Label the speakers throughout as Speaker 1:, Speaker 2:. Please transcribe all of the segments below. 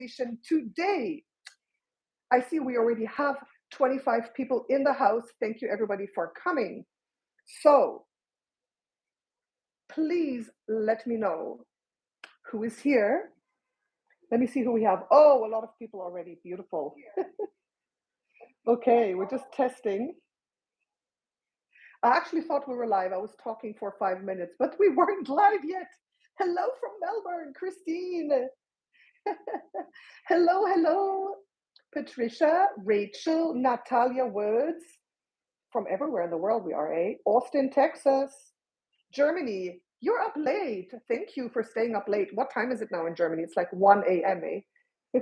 Speaker 1: Activation today. I see we already have 25 people in the house. Thank you everybody for coming. So please let me know who is here. Let me see who we have. Oh, a lot of people already. Beautiful. Okay, we're just testing. I actually thought we were live. I was talking for 5 minutes, but we weren't live yet. Hello from Melbourne, Christine. Hello, hello. Patricia, Rachel, Natalia Woods. From everywhere in the world we are, eh? Austin, Texas, Germany. You're up late. Thank you for staying up late. What time is it now in Germany? It's like 1 a.m., eh?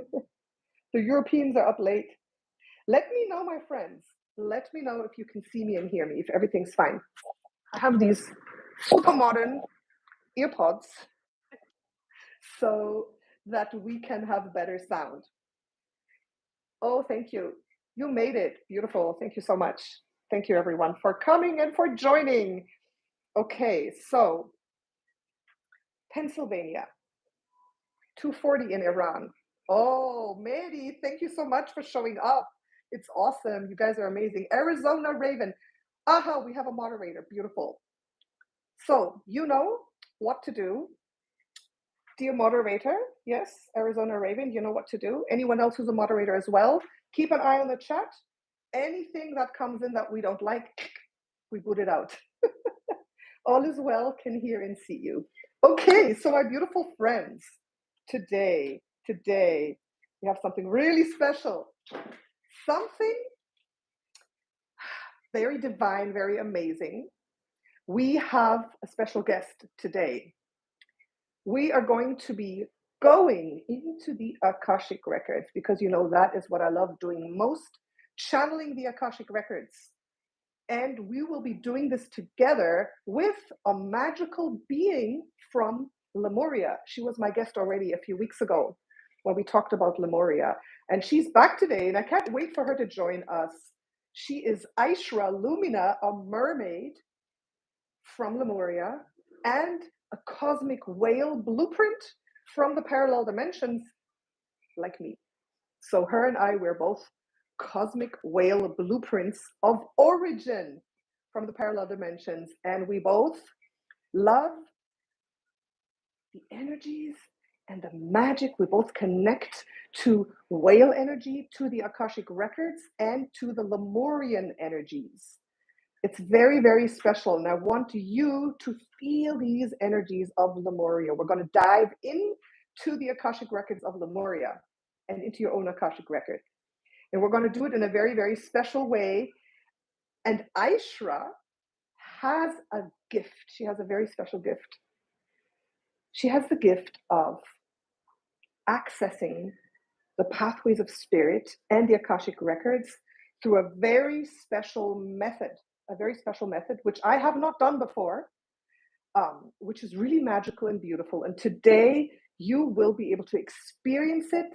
Speaker 1: The Europeans are up late. Let me know, my friends. Let me know if you can see me and hear me, if everything's fine. I have these super modern earpods so that we can have better sound. Oh, thank you. You made it. Beautiful. Thank you so much. Thank you, everyone, for coming and for joining. Okay, so Pennsylvania, 2:40 in Iran. Oh, Mary, thank you so much for showing up. It's awesome. You guys are amazing. Arizona Raven. Aha, we have a moderator. Beautiful. So you know what to do. Dear moderator, yes, Arizona Raven, you know what to do. Anyone else who's a moderator as well, keep an eye on the chat. Anything that comes in that we don't like, we boot it out. All is well, can hear and see you. Okay, so my beautiful friends, today, we have something really special. Something very divine, very amazing. We have a special guest today. We are going to be going into the Akashic Records because you know that is what I love doing most, channeling the Akashic Records. And we will be doing this together with a magical being from Lemuria. She was my guest already a few weeks ago when we talked about Lemuria. And she's back today, and I can't wait for her to join us. She is Ayshra Lumina, a mermaid from Lemuria, and a cosmic whale blueprint from the parallel dimensions, like me. So her and I, we're both cosmic whale blueprints of origin from the parallel dimensions, and we both love the energies and the magic. We both connect to whale energy, to the Akashic Records, and to the Lemurian energies. It's very, very special, and I want you to feel these energies of Lemuria. We're going to dive into the Akashic Records of Lemuria and into your own Akashic record. And we're going to do it in a very, very special way. And Ayshra has a gift. She has a very special gift. She has the gift of accessing the pathways of spirit and the Akashic Records through a very special method, which I have not done before, which is really magical and beautiful. And today you will be able to experience it,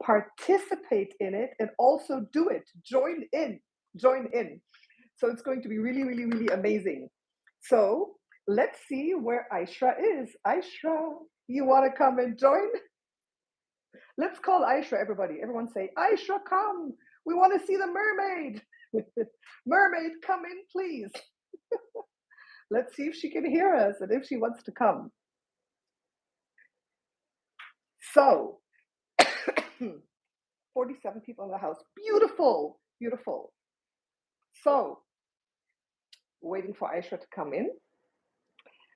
Speaker 1: participate in it, and also do it. Join in. So it's going to be really, really, really amazing. So let's see where Ayshra is. Ayshra, you want to come and join? Let's call Ayshra, everybody. Everyone say, Ayshra, come. We want to see the mermaid. Mermaid, come in, please. Let's see if she can hear us and if she wants to come. So, 47 people in the house. Beautiful, beautiful. So, waiting for Ayshra to come in.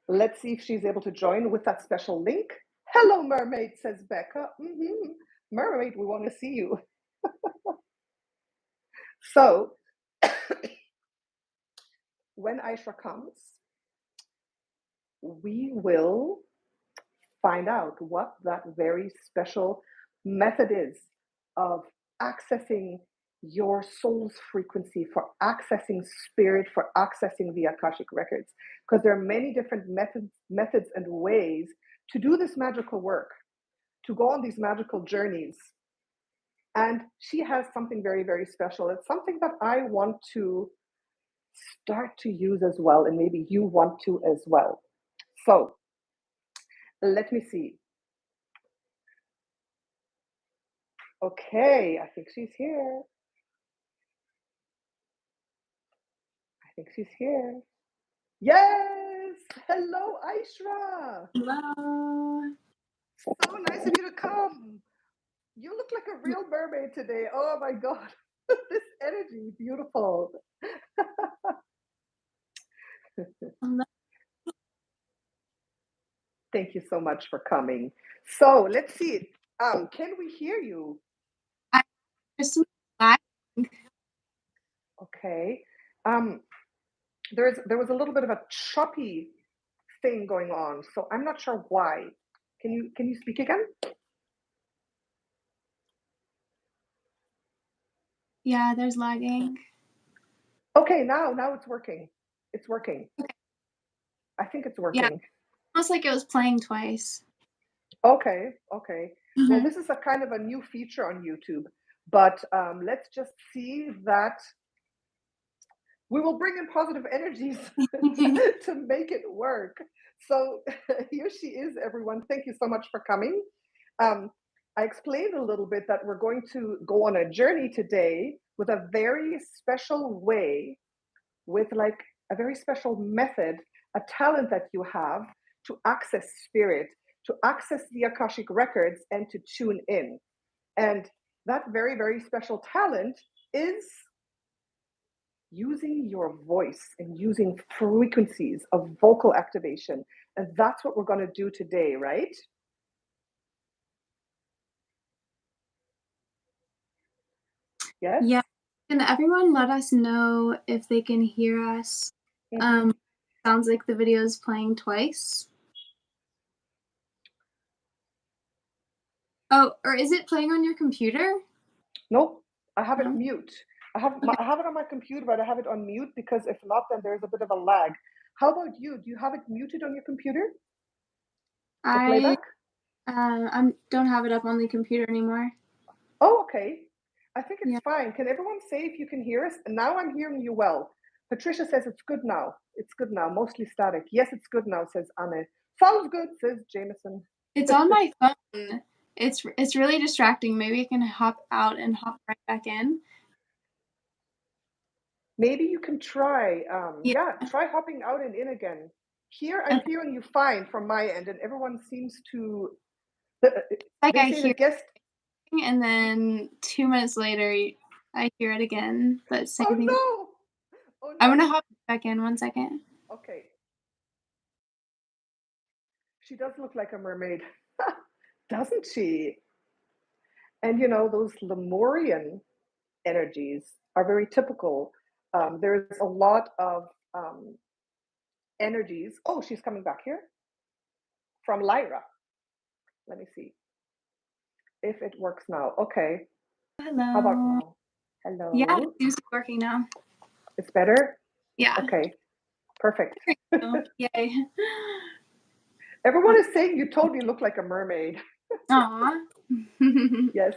Speaker 1: Let's see if she's able to join with that special link. Hello, Mermaid, says Becca. Mermaid, we want to see you. So, when Ayshra comes, we will find out what that very special method is of accessing your soul's frequency, for accessing spirit, for accessing the Akashic Records. Because there are many different methods and ways to do this magical work, to go on these magical journeys. And she has something very, very special. It's something that I want to start to use as well, and maybe you want to as well. So let me see. Okay, I think she's here. I think she's here. Yes! Hello, Aishra!
Speaker 2: Hello.
Speaker 1: So nice of you to come. You look like a real mermaid today. Oh my God. This energy, beautiful.
Speaker 2: Hello.
Speaker 1: Thank you so much for coming. So let's see. Can we hear you?
Speaker 2: I just lagging.
Speaker 1: Okay. Um, there was a little bit of a choppy thing going on, so I'm not sure why. Can you speak again?
Speaker 2: Yeah, there's lagging.
Speaker 1: Okay, now it's working. It's working.
Speaker 2: Okay.
Speaker 1: I think it's
Speaker 2: Yeah,
Speaker 1: working.
Speaker 2: almost like it was playing twice.
Speaker 1: Okay, okay. Well,
Speaker 2: Mhm.
Speaker 1: this is a kind of a new feature on YouTube, but let's just see that we will bring in positive energies to make it work. So here she is, everyone. Thank you so much for coming. Um, I explained a little bit that we're going to go on a journey today with a very special way, with like a very special method, a talent that you have to access spirit, to access the Akashic records, and to tune in. And that very, very special talent is using your voice and using frequencies of vocal activation. And that's what we're going to do today, right? Yes?
Speaker 2: Yeah. Can everyone let us know if they can hear us?
Speaker 1: Mm-hmm.
Speaker 2: Um, sounds like the video is playing twice. Oh, or is it playing on your computer?
Speaker 1: Nope, I have it
Speaker 2: No?
Speaker 1: mute.
Speaker 2: Okay.
Speaker 1: I have it on my computer, but I have it on mute because if not, then there's a bit of a lag. How about you? Do you have it muted on your computer for
Speaker 2: I
Speaker 1: playback?
Speaker 2: don't have it up on the computer anymore.
Speaker 1: Oh, okay. I think it's
Speaker 2: Yeah.
Speaker 1: fine. Can everyone say if you can hear us? And now I'm hearing you well. Patricia says it's good now. It's good now. Mostly static. Yes, it's good now, says Anne. Sounds good, says Jameson.
Speaker 2: It's on my phone. It's really distracting. Maybe I can hop out and hop right back in.
Speaker 1: Maybe you can try,
Speaker 2: Yeah.
Speaker 1: yeah, try hopping out and in again. Here, I'm
Speaker 2: Okay.
Speaker 1: hearing you fine from my end, and everyone seems to. The,
Speaker 2: Like
Speaker 1: they
Speaker 2: I
Speaker 1: say the
Speaker 2: hear
Speaker 1: guest.
Speaker 2: it, and then 2 minutes later, I hear it again. But same
Speaker 1: Oh
Speaker 2: thing.
Speaker 1: no! Oh
Speaker 2: I'm gonna
Speaker 1: no!
Speaker 2: hop back in 1 second.
Speaker 1: Okay, she does look like a mermaid, doesn't she? And you know, those Lemurian energies are very typical. There's a lot of energies. Oh, she's coming back here from Lyra. Let me see if it works now. Okay. How about
Speaker 2: Hello.
Speaker 1: now?
Speaker 2: Yeah, it
Speaker 1: Hello.
Speaker 2: seems to be working now.
Speaker 1: It's better?
Speaker 2: Yeah.
Speaker 1: Okay. Perfect.
Speaker 2: There you go. Yay.
Speaker 1: Everyone is saying you totally look like a mermaid.
Speaker 2: Aw.
Speaker 1: Yes.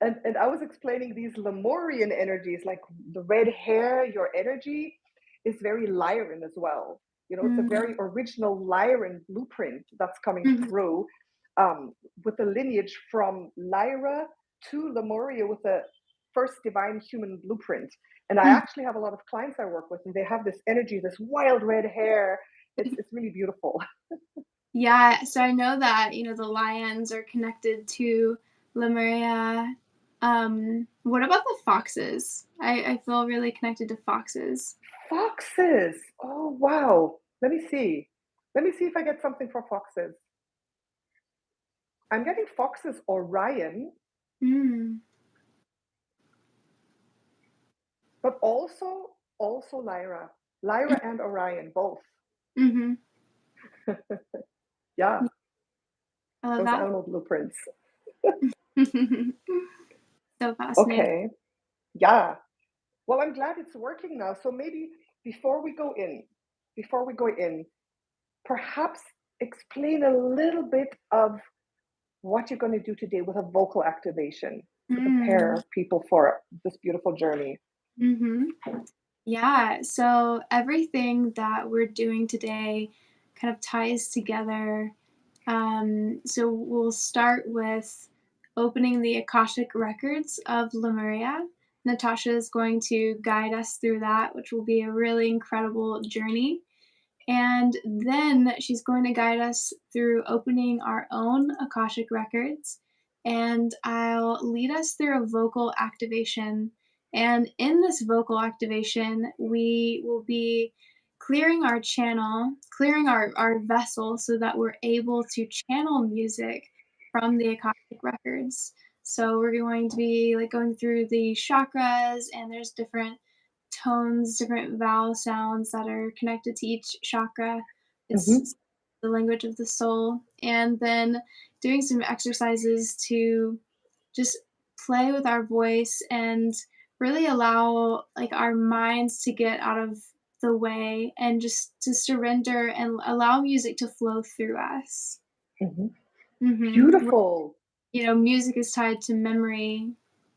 Speaker 1: And I was explaining these Lemurian energies, like the red hair, your energy is very Lyran as well. You know, it's a
Speaker 2: Mm,
Speaker 1: very original Lyran blueprint that's coming
Speaker 2: mhm,
Speaker 1: through, with the lineage from Lyra to Lemuria with the first divine human blueprint. And I
Speaker 2: mhm.
Speaker 1: actually have a lot of clients I work with, and they have this energy, this wild red hair. It's really beautiful.
Speaker 2: Yeah, so I know that, the lions are connected to Lemuria. What about the foxes? I feel really connected to foxes.
Speaker 1: Foxes. Oh wow. Let me see. Let me see if I get something for foxes. I'm getting foxes Orion,
Speaker 2: Mm.
Speaker 1: but also Lyra. Lyra and Orion both.
Speaker 2: Mhm.
Speaker 1: Yeah,
Speaker 2: I love
Speaker 1: those
Speaker 2: that.
Speaker 1: animal blueprints.
Speaker 2: So fascinating.
Speaker 1: Okay. Yeah. Well, I'm glad it's working now. So maybe before we go in, before we go in, perhaps explain a little bit of what you're going to do today with a vocal activation to
Speaker 2: Mm.
Speaker 1: prepare people for this beautiful journey.
Speaker 2: Mhm. Yeah, so everything that we're doing today kind of ties together. So we'll start with opening the Akashic Records of Lemuria. Natasha is going to guide us through that, which will be a really incredible journey. And then she's going to guide us through opening our own Akashic records. And I'll lead us through a vocal activation. And in this vocal activation, we will be clearing our channel, clearing our vessel so that we're able to channel music from the Akashic records. So we're going to be like going through the chakras, and there's different tones, different vowel sounds that are connected to each chakra.
Speaker 1: Mm-hmm.
Speaker 2: It's the language of the soul. And then doing some exercises to just play with our voice and really allow like our minds to get out of the way and just to surrender and allow music to flow through us.
Speaker 1: Mm-hmm.
Speaker 2: Mm-hmm.
Speaker 1: Beautiful.
Speaker 2: You know, music is tied to memory.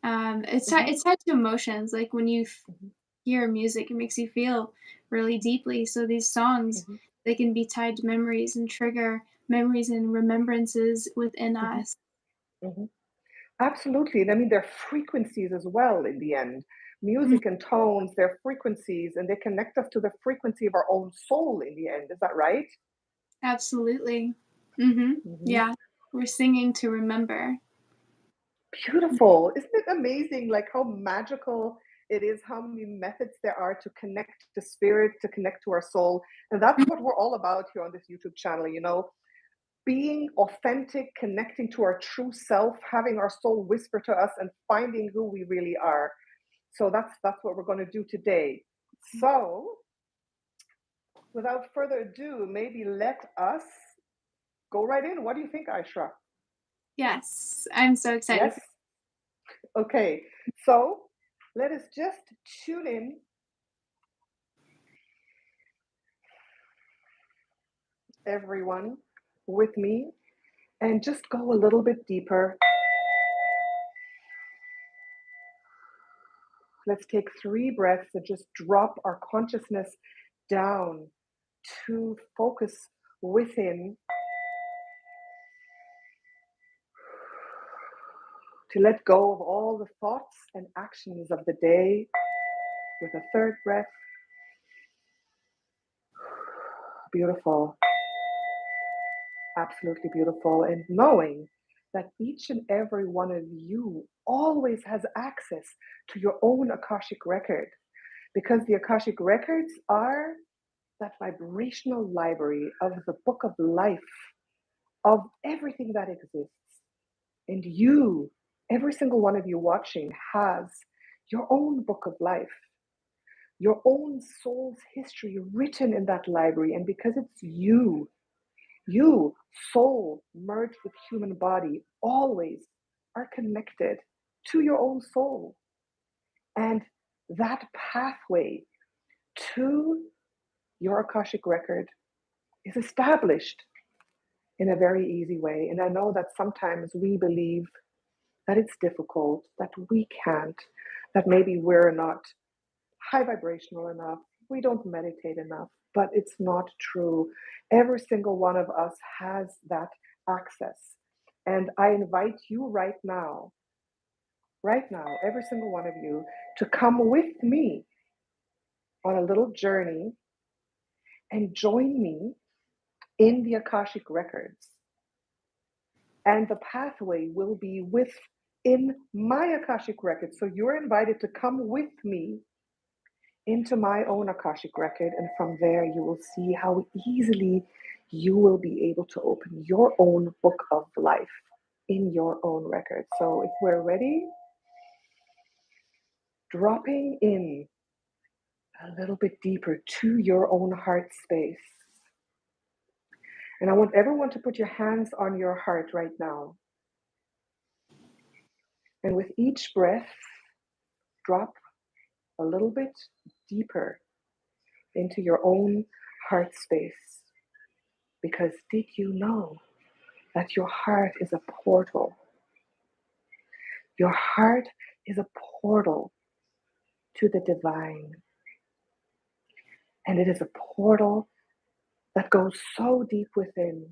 Speaker 1: Mm-hmm.
Speaker 2: It's tied to emotions. Like when you
Speaker 1: Mm-hmm.
Speaker 2: hear music, it makes you feel really deeply. So these songs,
Speaker 1: Mm-hmm.
Speaker 2: they can be tied to memories and trigger memories and remembrances within
Speaker 1: Mm-hmm.
Speaker 2: us.
Speaker 1: Mm-hmm. Absolutely. And I mean, they're frequencies as well in the end.
Speaker 2: Mm,
Speaker 1: Music and tones, they're frequencies, and they connect us to the frequency of our own soul in the end. Is that right?
Speaker 2: absolutely. Mhm.
Speaker 1: Hmm.
Speaker 2: Yeah. We're singing to remember.
Speaker 1: Beautiful. Isn't it amazing, like how magical it is, how many methods there are to connect to spirit, to connect to our soul. And that's
Speaker 2: Mhm.
Speaker 1: what we're all about here on this YouTube channel, being authentic, connecting to our true self, having our soul whisper to us and finding who we really are. So that's what we're going to do today. So, without further ado, maybe let us go right in. What do you think, Aishra?
Speaker 2: Yes. I'm so excited.
Speaker 1: Yes? Okay. So, let us just tune in, everyone, with me and just go a little bit deeper. Let's take 3 breaths and just drop our consciousness down to focus within, to let go of all the thoughts and actions of the day with a 3rd breath. Beautiful, absolutely beautiful. And knowing that each and every one of you always has access to your own Akashic record, because the Akashic records are that vibrational library of the book of life of everything that exists. And you, every single one of you watching, has your own book of life, your own soul's history written in that library. And because it's you, soul merged with human body, always are connected to your own soul. And that pathway to your Akashic record is established in a very easy way. And I know that sometimes we believe that it's difficult, that we can't, that maybe we're not high vibrational enough, we don't meditate enough, but it's not true. Every single one of us has that access. And I invite you right now, every single one of you, to come with me on a little journey and join me in the Akashic records. And the pathway will be within my Akashic records. So you're invited to come with me into my own Akashic record. And from there, you will see how easily you will be able to open your own book of life in your own record. So if we're ready, dropping in a little bit deeper to your own heart space. And I want everyone to put your hands on your heart right now. And with each breath, drop a little bit deeper into your own heart space. Because did you know that your heart is a portal? Your heart is a portal to the divine. And it is a portal that goes so deep within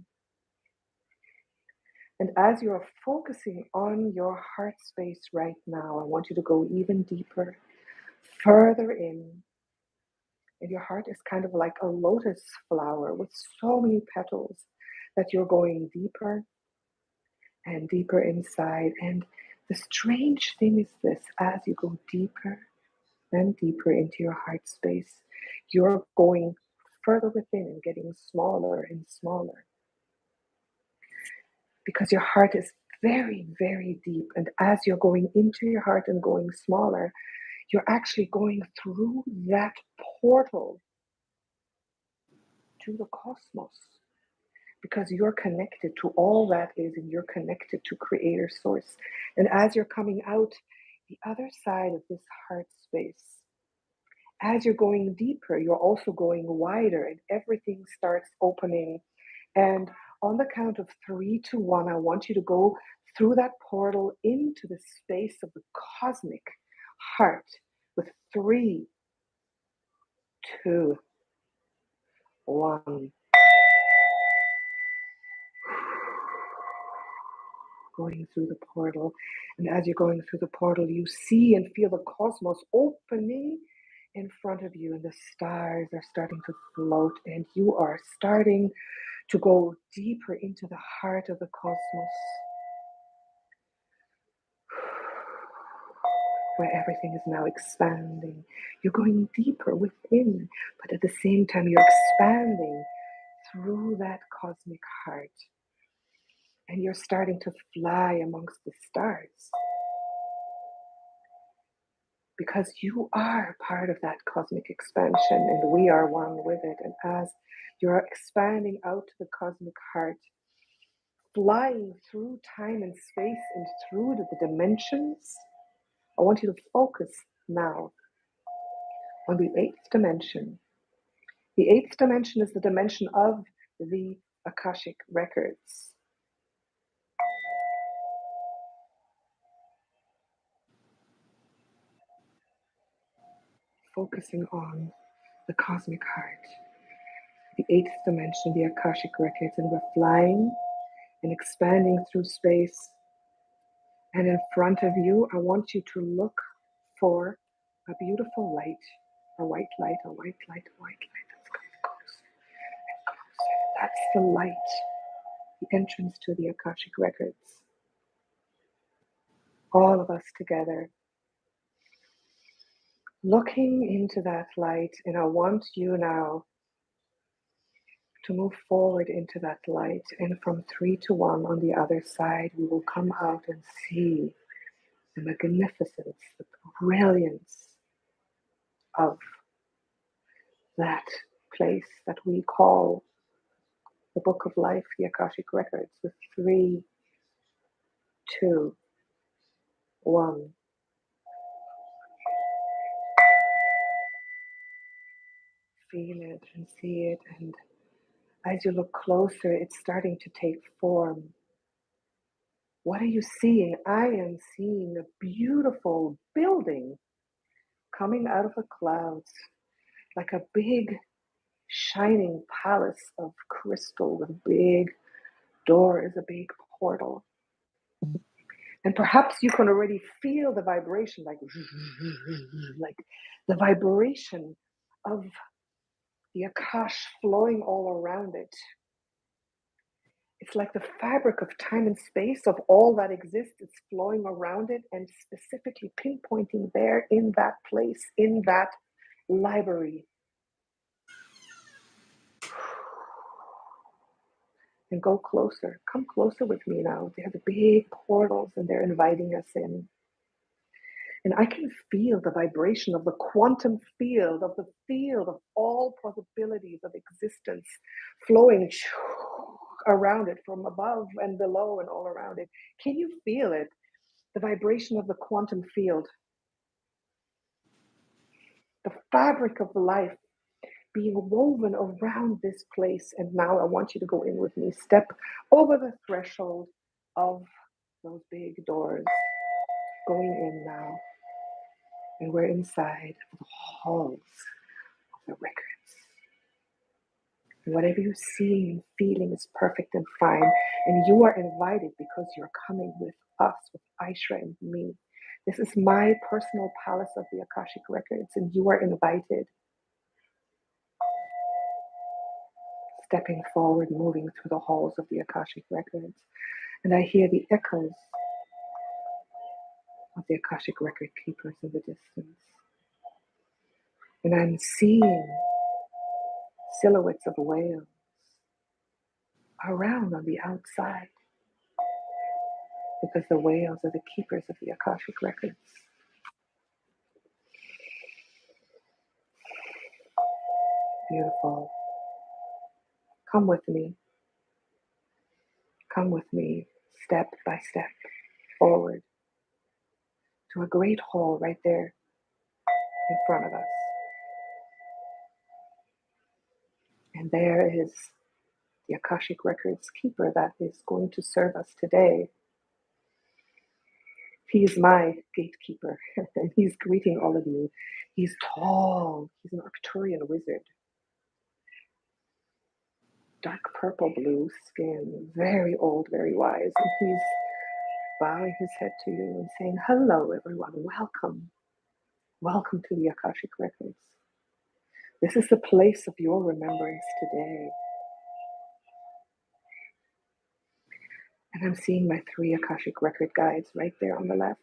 Speaker 1: And as you're focusing on your heart space right now, I want you to go even deeper, further in. And your heart is kind of like a lotus flower with so many petals that you're going deeper and deeper inside. And the strange thing is this: as you go deeper and deeper into your heart space, you're going further within and getting smaller and smaller, because your heart is very, very deep. And as you're going into your heart and going smaller, you're actually going through that portal to the cosmos, because you're connected to all that is, and you're connected to Creator Source. And as you're coming out the other side of this heart space, as you're going deeper, you're also going wider, and everything starts opening. And on the count of 3 to 1, I want you to go through that portal into the space of the cosmic heart with 3, 2, 1. Going through the portal. And as you're going through the portal, you see and feel the cosmos opening in front of you, and the stars are starting to float, and you are starting to go deeper into the heart of the cosmos, where everything is now expanding. You're going deeper within, but at the same time, you're expanding through that cosmic heart. And you're starting to fly amongst the stars, because you are part of that cosmic expansion, and we are one with it. And as you're expanding out to the cosmic heart, flying through time and space and through the dimensions, I want you to focus now on the 8th dimension. The 8th dimension is the dimension of the Akashic Records. Focusing on the cosmic heart, the 8th dimension, the Akashic Records, and we're flying and expanding through space. And in front of you, I want you to look for a beautiful light, a white light, a white light, a white light that's coming closer and closer. That's the light, the entrance to the Akashic Records. All of us together, looking into that light, and I want you now to move forward into that light. And from 3 to 1 on the other side, we will come out and see the magnificence, the brilliance of that place that we call the Book of Life, the Akashic Records, with 3, 2, 1. Feel it and see it, and as you look closer, it's starting to take form. What are you seeing? I am seeing a beautiful building coming out of the clouds, like a big shining palace of crystal with big doors, a big portal. And perhaps you can already feel the vibration, like the vibration of the Akash flowing all around it. It's like the fabric of time and space of all that exists is flowing around it, and specifically pinpointing there in that place, in that library. And go closer. Come closer with me now. They have the big portals and they're inviting us in. And I can feel the vibration of the quantum field, of the field of all possibilities of existence flowing around it from above and below and all around it. Can you feel it? The vibration of the quantum field, the fabric of life being woven around this place. And now I want you to go in with me. Step over the threshold of those big doors. Going in now. And we're inside the halls of the records. Whatever you're seeing and feeling is perfect and fine. And you are invited because you're coming with us, with Ayshra and me. This is my personal palace of the Akashic Records, and you are invited. Stepping forward, moving through the halls of the Akashic Records. And I hear the echoes of the Akashic Record keepers in the distance. And I'm seeing silhouettes of whales around on the outside, because the whales are the keepers of the Akashic Records. Beautiful. Come with me. Come with me, step by step, forward to a great hall right there in front of us. And there is the Akashic Records keeper that is going to serve us today. He's my gatekeeper, and he's greeting all of you. He's tall. He's an Arcturian wizard. Dark purple blue skin, very old, very wise. And he's bowing his head to you and saying, hello, everyone. Welcome. Welcome to the Akashic Records. This is the place of your remembrance today. And I'm seeing my 3 Akashic Record guides right there on the left.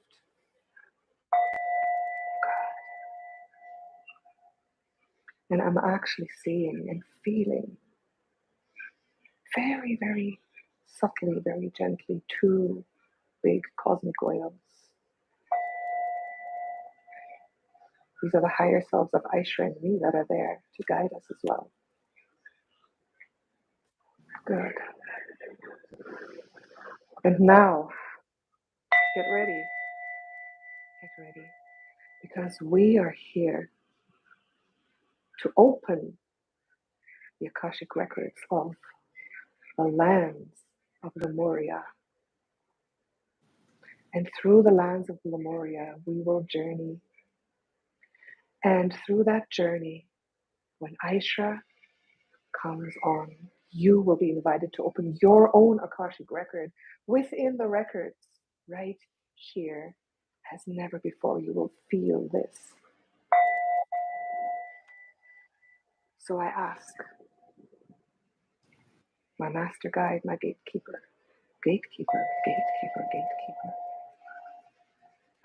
Speaker 1: And I'm actually seeing and feeling very, very subtly, very gently, 2 big cosmic whales. These are the higher selves of Aisha and me that are there to guide us as well. Good. And now, get ready. Get ready. Because we are here to open the Akashic Records of the lands of Lemuria. And through the lands of Lemuria, we will journey. And through that journey, when Aisha comes on, you will be invited to open your own Akashic record within the records right here. As never before, you will feel this. So I ask my master guide, my gatekeeper, gatekeeper, gatekeeper, gatekeeper.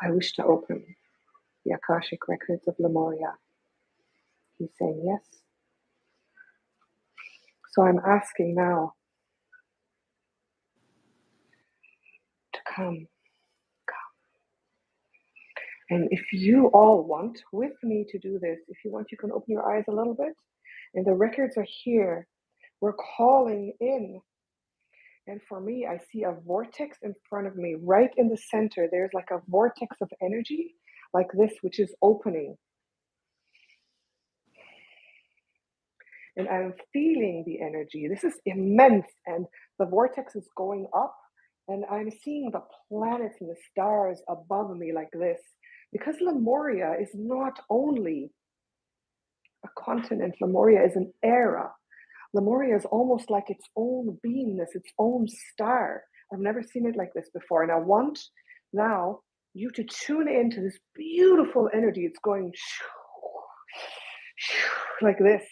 Speaker 1: I wish to open the Akashic Records of Lemuria. He's saying yes. So I'm asking now to come. And if you all want with me to do this, if you want, you can open your eyes a little bit. And the records are here. We're calling in. And for me, I see a vortex in front of me, right in the center. There's like a vortex of energy, like this, which is opening. And I'm feeling the energy. This is immense. And the vortex is going up. And I'm seeing the planets and the stars above me like this. Because Lemuria is not only a continent, Lemuria is an era. Lemuria is almost like its own beingness, its own star. I've never seen it like this before. And I want now you to tune into this beautiful energy. It's going like this.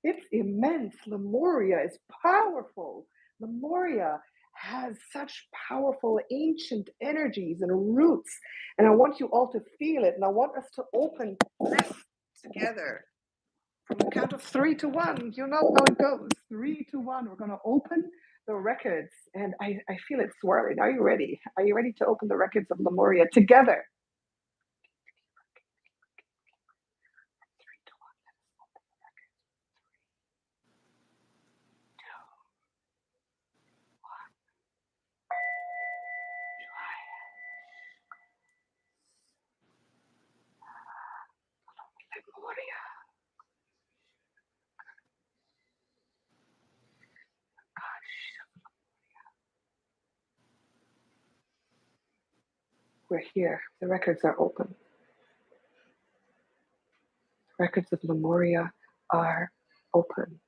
Speaker 1: It's immense. Lemuria is powerful. Lemuria has such powerful ancient energies and roots. And I want you all to feel it. And I want us to open this together. From the count of 3 to 1, you know how it goes. 3 to 1, we're going to open the records. And I feel it swirling. Are you ready? Are you ready to open the records of Lemuria together? 3 to 1, let's open the records. 3, 2, 1. Lemuria. We're here. The records are open. Records of Lemuria are open.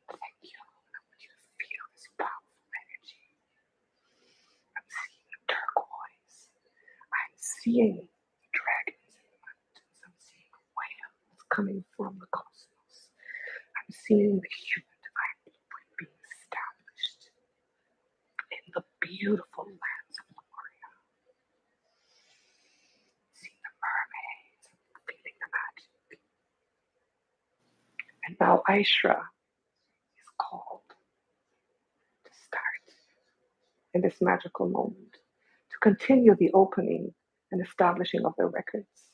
Speaker 1: seeing dragons in the mountains. I'm seeing whales coming from the cosmos. I'm seeing the human divine blueprint being established in the beautiful lands of Lemuria. Seeing the mermaids, feeling the magic. And now Ayshra is called to start in this magical moment, to continue the opening and establishing of the records.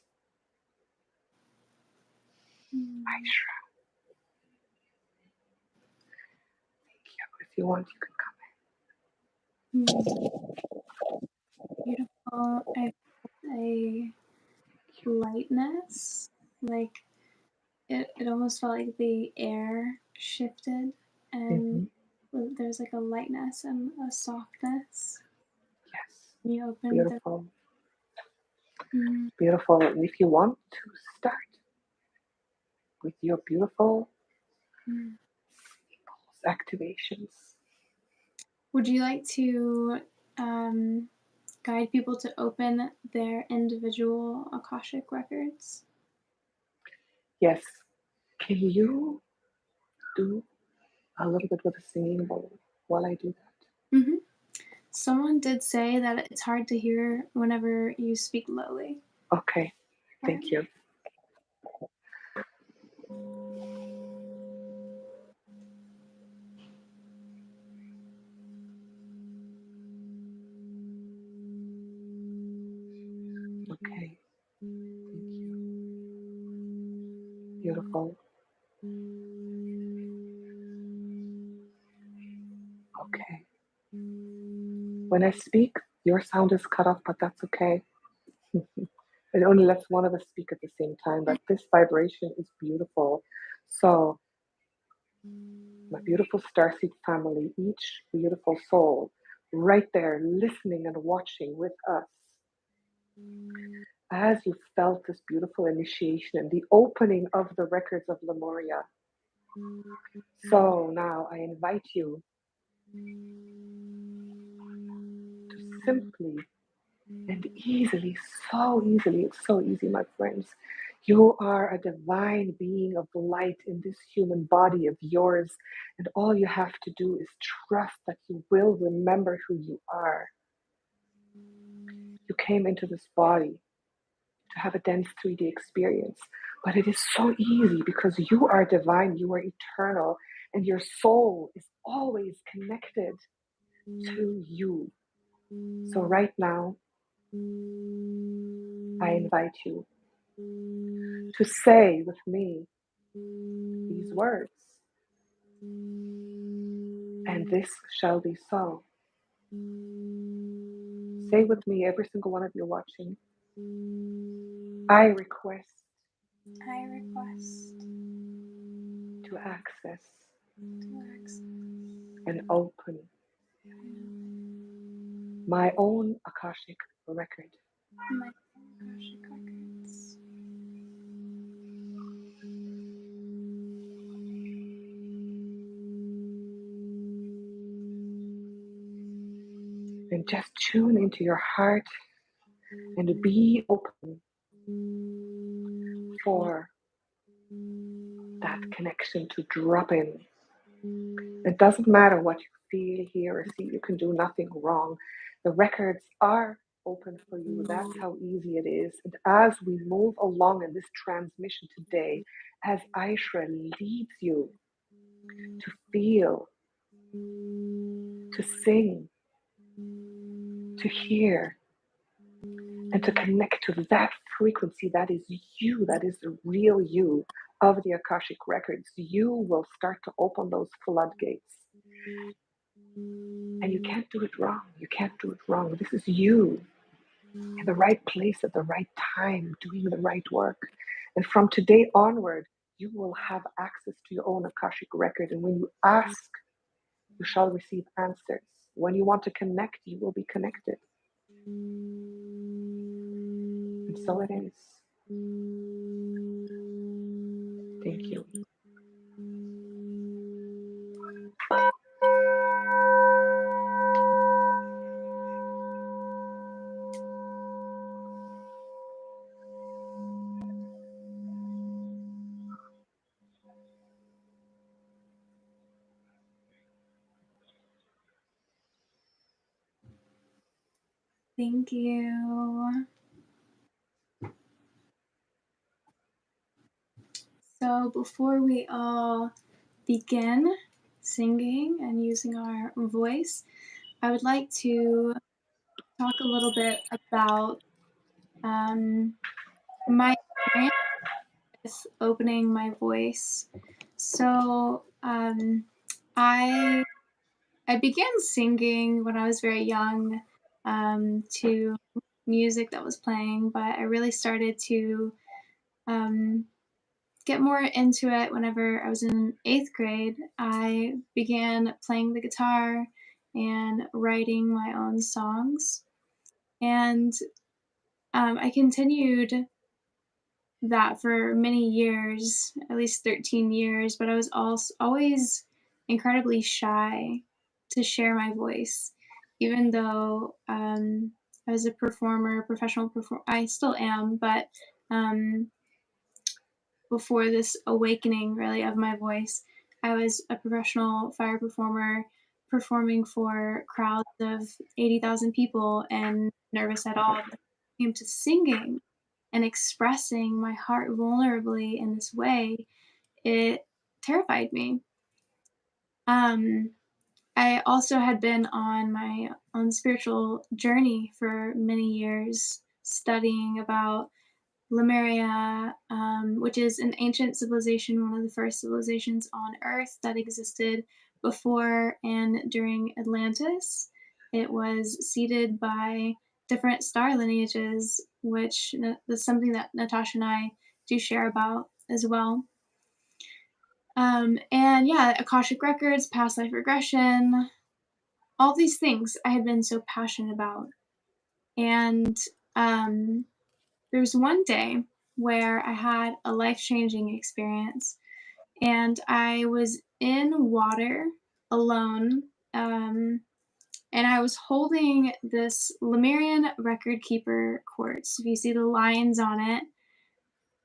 Speaker 1: Aisha, thank you. If you want, you can come in.
Speaker 2: Beautiful. I felt a lightness, like it almost felt like the air shifted and there's like a lightness and a softness.
Speaker 1: Yes.
Speaker 2: You opened
Speaker 1: beautiful. Beautiful. And if you want to start with your beautiful activations.
Speaker 2: Would you like to guide people to open their individual Akashic records?
Speaker 1: Yes. Can you do a little bit with the singing bowl while I do that?
Speaker 2: Mm-hmm. Someone did say that it's hard to hear whenever you speak lowly.
Speaker 1: Okay. Thank you. Okay. Thank you. Beautiful. Okay. When I speak, your sound is cut off, but that's okay. It only lets one of us speak at the same time, but this vibration is beautiful. So, my beautiful starseed family, each beautiful soul, right there listening and watching with us, as you felt this beautiful initiation and the opening of the records of Lemuria. So now I invite you to simply and easily, so easily, it's so easy, my friends. You are a divine being of light in this human body of yours, and all you have to do is trust that you will remember who you are. You came into this body to have a dense 3D experience, but it is so easy because you are divine, you are eternal, and your soul is always connected to you. So, right now, I invite you to say with me these words, and this shall be so. Say with me, every single one of you watching, I request to access and open my own Akashic record.
Speaker 2: My Akashic records.
Speaker 1: And just tune into your heart and be open for that connection to drop in. It doesn't matter what you feel, hear, or see, you can do nothing wrong. The records are open for you. That's how easy it is. And as we move along in this transmission today, as Aisha leads you to feel, to sing, to hear, and to connect to that frequency that is you, that is the real you of the Akashic Records, you will start to open those floodgates. And you can't do it wrong. You can't do it wrong. This is you in the right place at the right time, doing the right work. And from today onward, you will have access to your own Akashic record. And when you ask, you shall receive answers. When you want to connect, you will be connected. And so it is. Thank you.
Speaker 2: Thank you. So before we all begin singing and using our voice, I would like to talk a little bit about um, my experience with opening my voice. So I I began singing when I was very young to music that was playing, but I really started to um, get more into it whenever I was in eighth grade. I began playing the guitar and writing my own songs. And I continued that for many years, at least 13 years, but I was also always incredibly shy to share my voice, even though I was a performer, professional performer. I still am, but um, before this awakening really of my voice, I was a professional fire performer performing for crowds of 80,000 people and nervous at all. But when it came to singing and expressing my heart vulnerably in this way, it terrified me. Um, I also had been on my own spiritual journey for many years, studying about Lemuria, which is an ancient civilization, one of the first civilizations on Earth that existed before and during Atlantis. It was seeded by different star lineages, which is something that Natasha and I do share about as well. And yeah, Akashic Records, past life regression, all these things I had been so passionate about. And um, there was one day where I had a life-changing experience, and I was in water alone, and I was holding this Lemurian record keeper quartz. If you see the lines on it,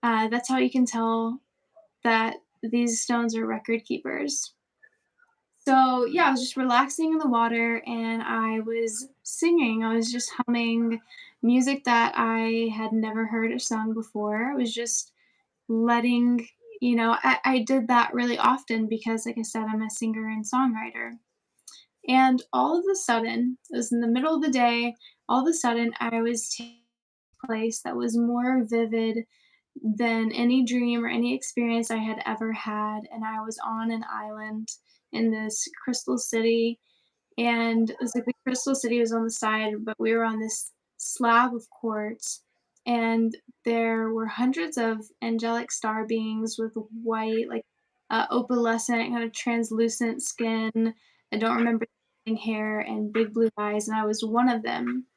Speaker 2: that's how you can tell that these stones are record keepers. So yeah, I was just relaxing in the water and I was singing. I was just humming music that I had never heard or sung before. I was just letting, I did that really often because, like I said, I'm a singer and songwriter. And all of a sudden, it was in the middle of the day, all of a sudden, I was taking a place that was more vivid than any dream or any experience I had ever had. And I was on an island in this crystal city, and it was like the crystal city was on the side, but we were on this slab of quartz, and there were hundreds of angelic star beings with white, like opalescent, kind of translucent skin. I don't remember hair and big blue eyes, and I was one of them.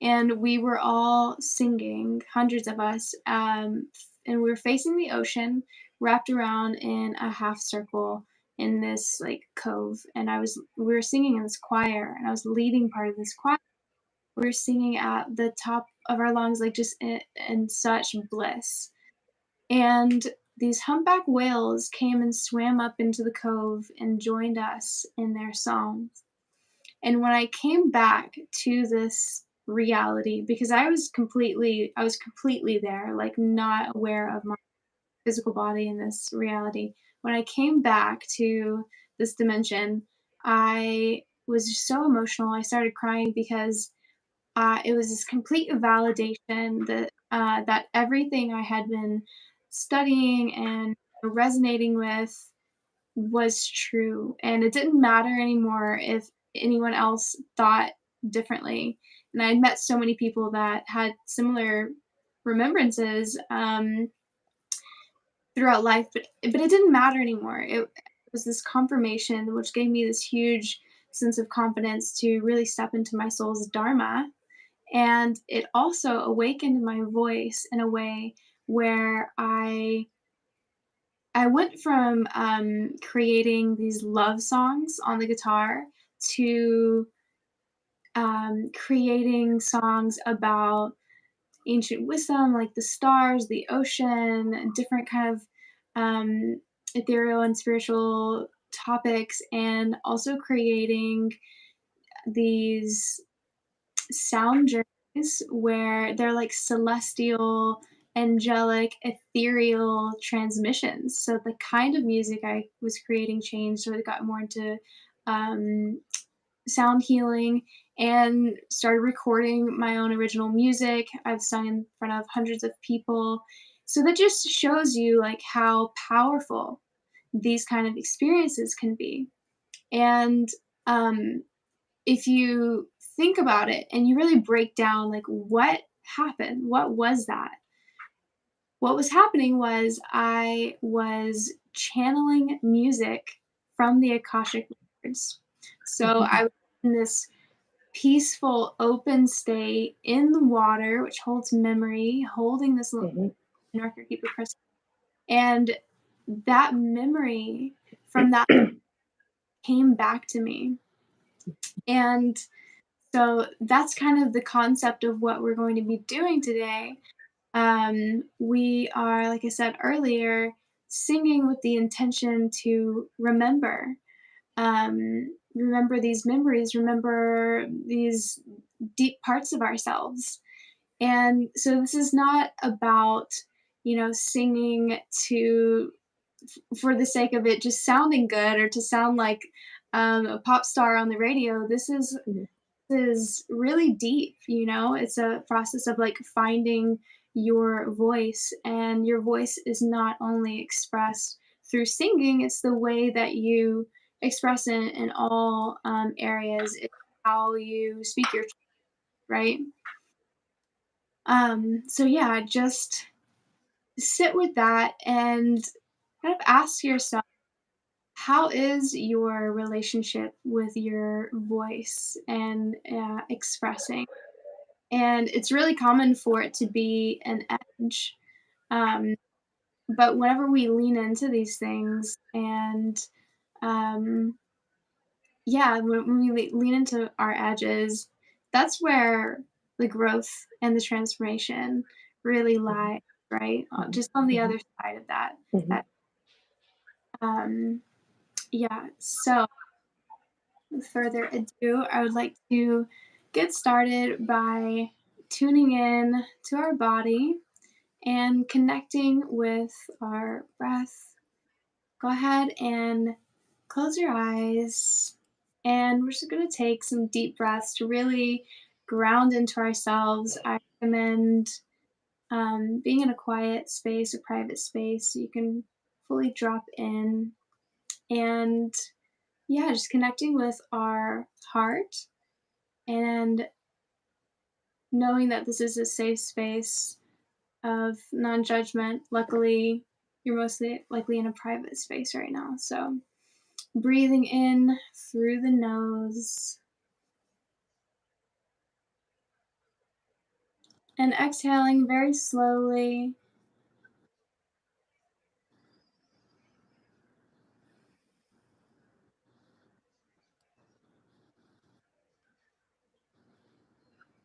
Speaker 2: And we were all singing, hundreds of us, and we were facing the ocean, wrapped around in a half circle in this like cove. And we were singing in this choir, and I was leading part of this choir. We were singing at the top of our lungs, like just in such bliss. And these humpback whales came and swam up into the cove and joined us in their songs. And when I came back to this reality, because I was completely there, like not aware of my physical body in this reality. When I came back to this dimension, I was just so emotional. I started crying because it was this complete validation that everything I had been studying and resonating with was true, and it didn't matter anymore if anyone else thought differently. And I'd met so many people that had similar remembrances throughout life, but it didn't matter anymore. It was this confirmation, which gave me this huge sense of confidence to really step into my soul's dharma. And it also awakened my voice in a way where I went from creating these love songs on the guitar to creating songs about ancient wisdom, like the stars, the ocean, different kind of um, ethereal and spiritual topics, and also creating these sound journeys where they're like celestial, angelic, ethereal transmissions. So the kind of music I was creating changed. So I got more into um, sound healing and started recording my own original music. I've sung in front of hundreds of people. So that just shows you like how powerful these kind of experiences can be. And um, if you think about it and you really break down like what happened, what was that? What was happening was I was channeling music from the Akashic Records. So
Speaker 1: Mhm.
Speaker 2: I was in this peaceful, open state in the water, which holds memory, holding this
Speaker 1: Mhm.
Speaker 2: record keeper crystal. And that memory from that came back to me. And so that's kind of the concept of what we're going to be doing today. We are, like I said earlier, singing with the intention to remember these memories, remember these deep parts of ourselves. And so this is not about, singing to for the sake of it just sounding good or to sound like a pop star on the radio.
Speaker 1: Mhm.
Speaker 2: Is really deep, it's a process of like finding your voice, and your voice is not only expressed through singing, it's the way that you express in all areas. It's how you speak your truth, right? So yeah, just sit with that and kind of ask yourself, how is your relationship with your voice and expressing? And it's really common for it to be an edge. Um, but whenever we lean into these things and, um, yeah, when we lean into our edges, that's where the growth and the transformation really
Speaker 1: Mhm.
Speaker 2: lie, right?
Speaker 1: Mhm.
Speaker 2: Just on the
Speaker 1: Mhm.
Speaker 2: other side of that.
Speaker 1: Mhm.
Speaker 2: That um, yeah. So, with further ado, I would like to get started by tuning in to our body and connecting with our breath. Go ahead and close your eyes. And we're just going to take some deep breaths to really ground into ourselves. I recommend being in a quiet space, a private space, so you can fully drop in. And yeah, just connecting with our heart and knowing that this is a safe space of non-judgment. Luckily, you're mostly likely in a private space right now. So, breathing in through the nose and exhaling very slowly,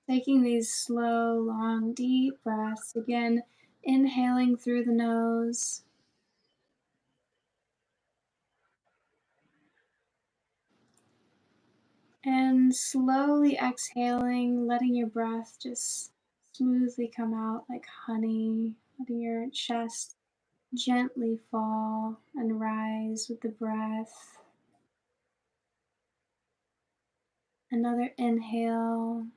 Speaker 2: taking these slow, long, deep breaths. Again, inhaling through the nose and slowly exhaling, letting your breath just smoothly come out like honey, letting your chest gently fall and rise with the breath. Another inhale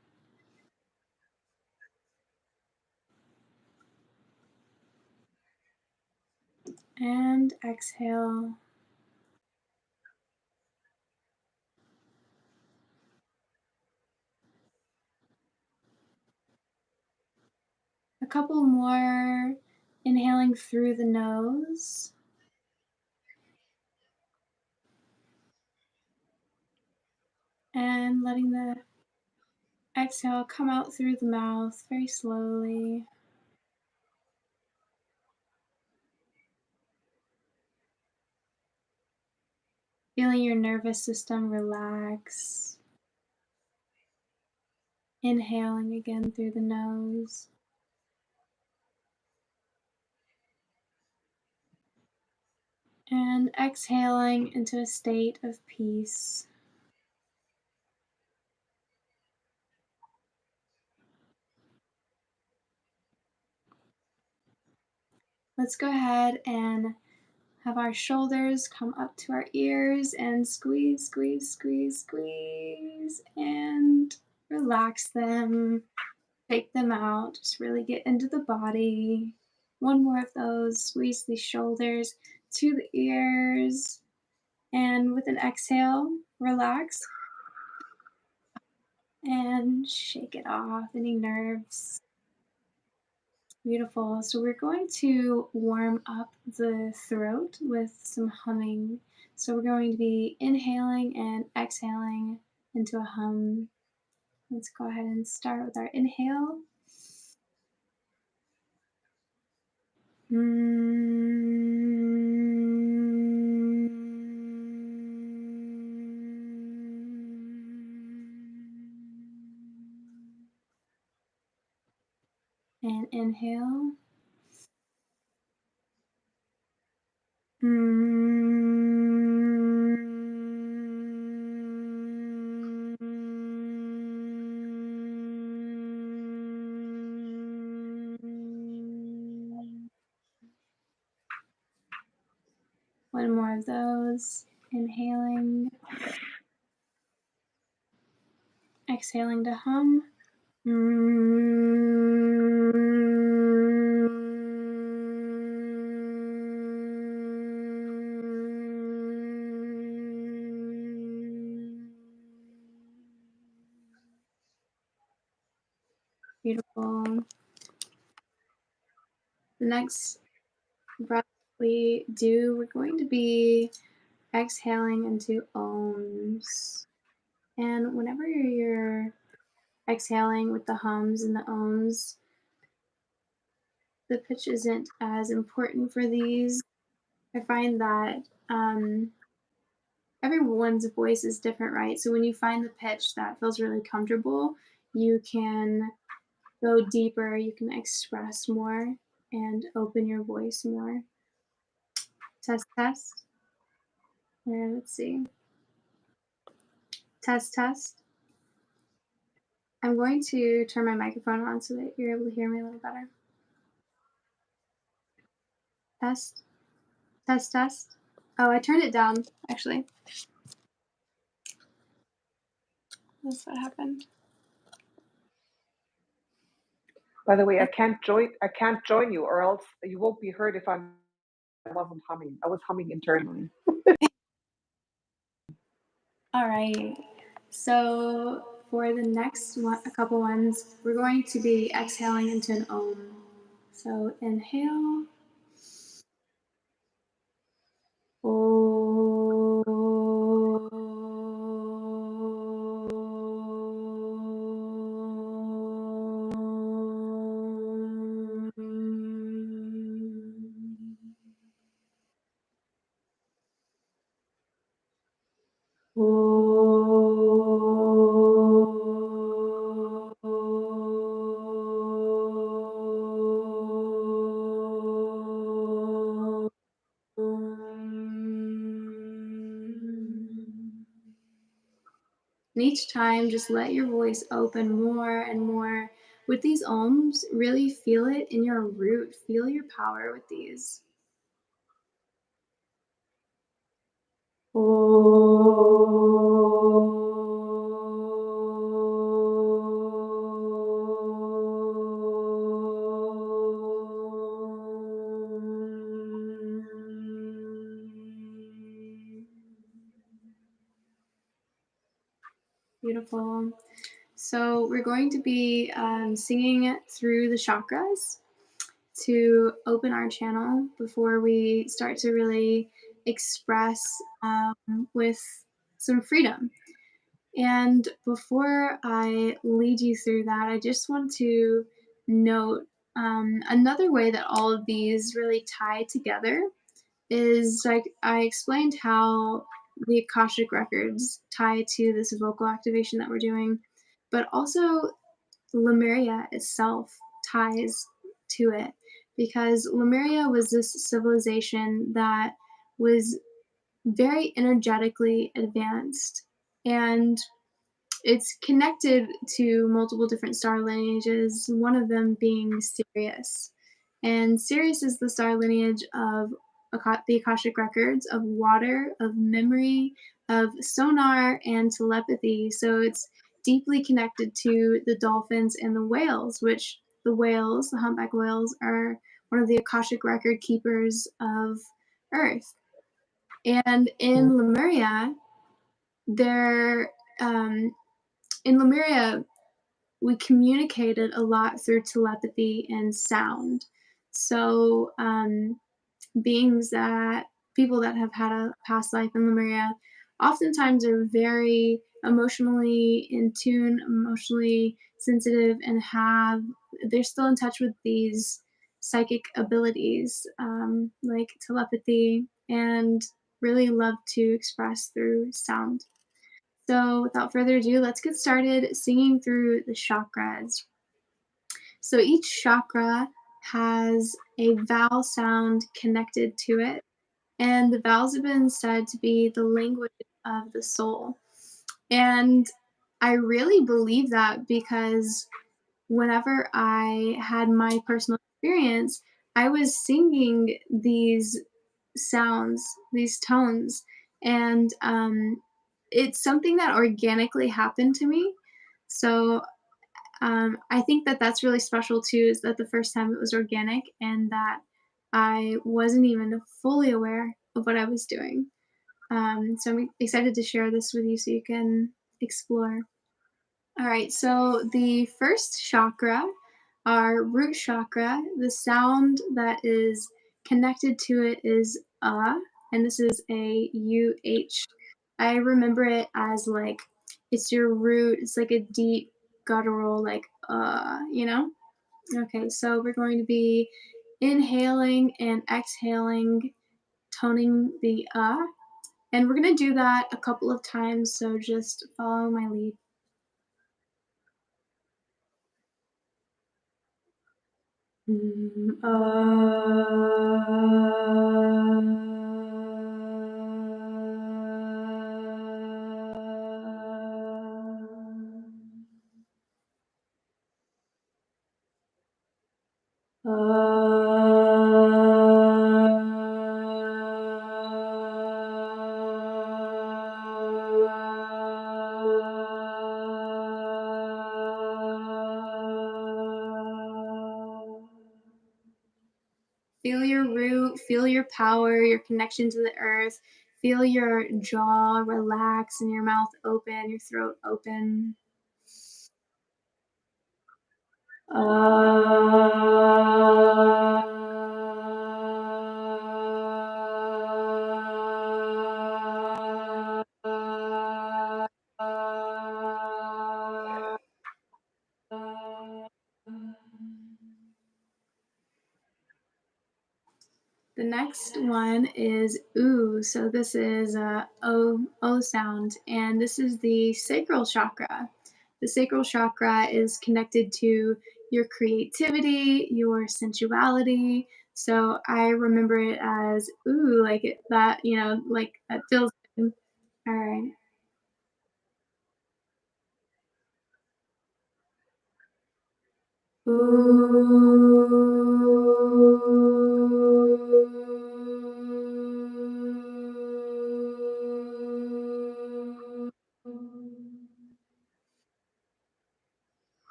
Speaker 2: and exhale. A couple more, inhaling through the nose and letting the exhale come out through the mouth very slowly. Feeling your nervous system relax. Inhaling again through the nose and exhaling into a state of peace. let's go ahead and have our shoulders come up to our ears and squeeze, squeeze, squeeze, squeeze, and relax them. Take them out. Just really get into the body. One more of those. Squeeze the shoulders to the ears. And with an exhale, relax and shake it off any nerves. Beautiful. So we're going to warm up the throat with some humming. So we're going to be inhaling and exhaling into a hum. Let's go ahead and start with our inhale. And inhale. One more of those. Inhaling, exhaling to hum. Beautiful. The next breath we do, we're going to be exhaling into ohms. And whenever you're exhaling with the hums and the ohms, the pitch isn't as important for these. I find that everyone's voice is different, right? So when you find the pitch that feels really comfortable, you can go deeper, you can express more and open your voice more. Test, test. And let's see. Test, test. I'm going to turn my microphone on so that you're able to hear me a little better. Test, test, test. Oh, I turned it down, actually. That's what happened.
Speaker 1: By the way, I can't join you, or else you won't be heard if I wasn't humming. I was humming internally.
Speaker 2: All right. So for the next one, a couple ones, we're going to be exhaling into an om. So inhale. And each time, just let your voice open more and more. With these ohms, really feel it in your root. Feel your power with these. Beautiful. So we're going to be singing through the chakras to open our channel before we start to really express with some freedom. And before I lead you through that, I just want to note another way that all of these really tie together is like I explained how the Akashic Records tie to this vocal activation that we're doing, but also Lemuria itself ties to it because Lemuria was this civilization that was very energetically advanced, and it's connected to multiple different star lineages, one of them being Sirius. And Sirius is the star lineage of the Akashic Records of water, of memory, of sonar, and telepathy. So it's deeply connected to the dolphins and the whales, which the whales, the humpback whales, are one of the Akashic record keepers of Earth. And in Lemuria, there in Lemuria, we communicated a lot through telepathy and sound. So beings that people that have had a past life in Lemuria oftentimes are very emotionally in tune, emotionally sensitive, and they're still in touch with these psychic abilities like telepathy and really love to express through sound. So, without further ado, let's get started singing through the chakras. So, each chakra has a vowel sound connected to it, and the vowels have been said to be the language of the soul. And I really believe that because whenever I had my personal experience, I was singing these sounds, these tones, and it's something that organically happened to me. So I think that that's really special too, is that the first time it was organic and that I wasn't even fully aware of what I was doing. So I'm excited to share this with you so you can explore. All right, so the first chakra, our root chakra, the sound that is connected to it is and this is A-U-H. I remember it as like it's your root, it's like a deep guttural, like you know? Okay, so we're going to be inhaling and exhaling, toning the and we're gonna do that a couple of times, so just follow my lead. Feel your root, feel your power, your connection to the earth. Feel your jaw relax and your mouth open, your throat open. The next one is ooh. So this is a O sound, and this is the sacral chakra. The sacral chakra is connected to your creativity, your sensuality. So I remember it as ooh, like that, like that feels good. All right.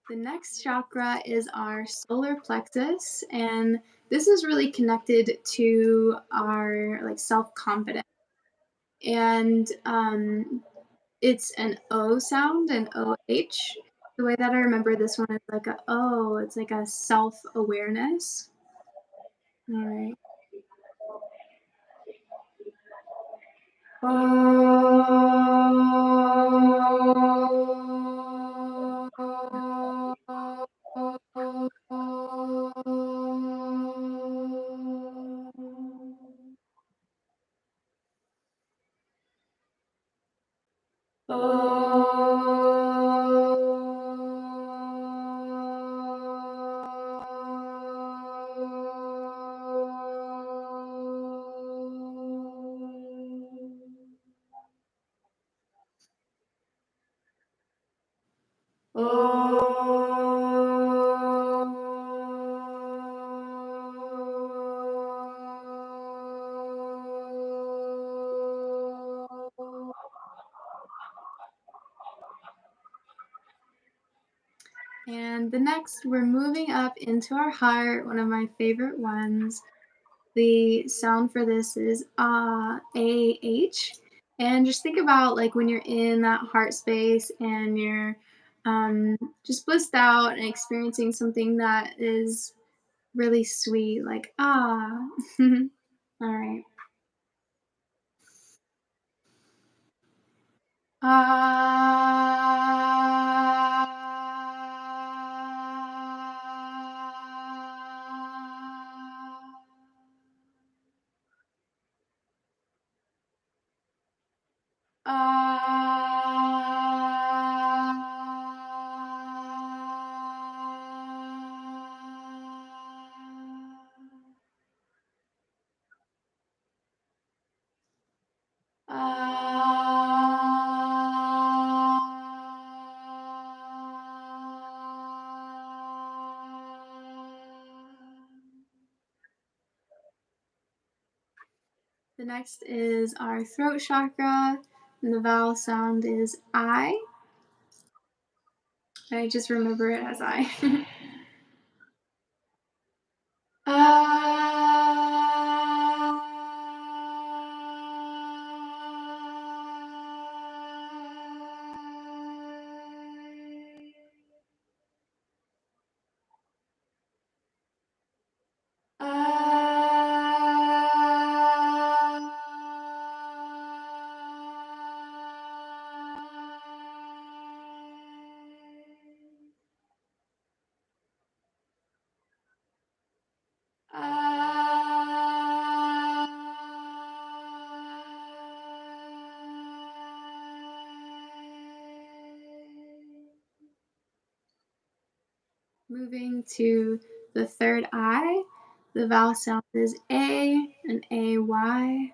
Speaker 2: The next chakra is our solar plexus, and this is really connected to our like self-confidence. And it's an O sound, an OH. The way that I remember this one is like a O, it's like a self-awareness. All right. And the next, we're moving up into our heart, one of my favorite ones. The sound for this is A-H. And just think about like when you're in that heart space and you're just blissed out and experiencing something that is really sweet, like ah. All right. The next is our throat chakra, and the vowel sound is I. I just remember it as I. Moving to the third eye, the vowel sound is A and A-Y.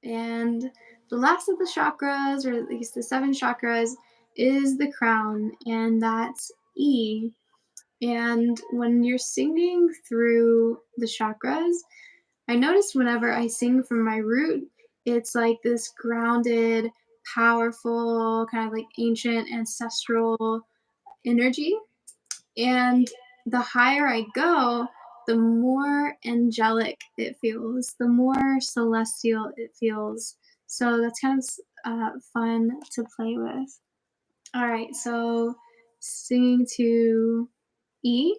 Speaker 2: And the last of the chakras, or at least the 7 chakras, is the crown, and that's E. And when you're singing through the chakras, I notice whenever I sing from my root, it's like this grounded, powerful, kind of like ancient ancestral energy. And the higher I go, the more angelic it feels, the more celestial it feels. So that's kind of fun to play with. All right, so singing to E.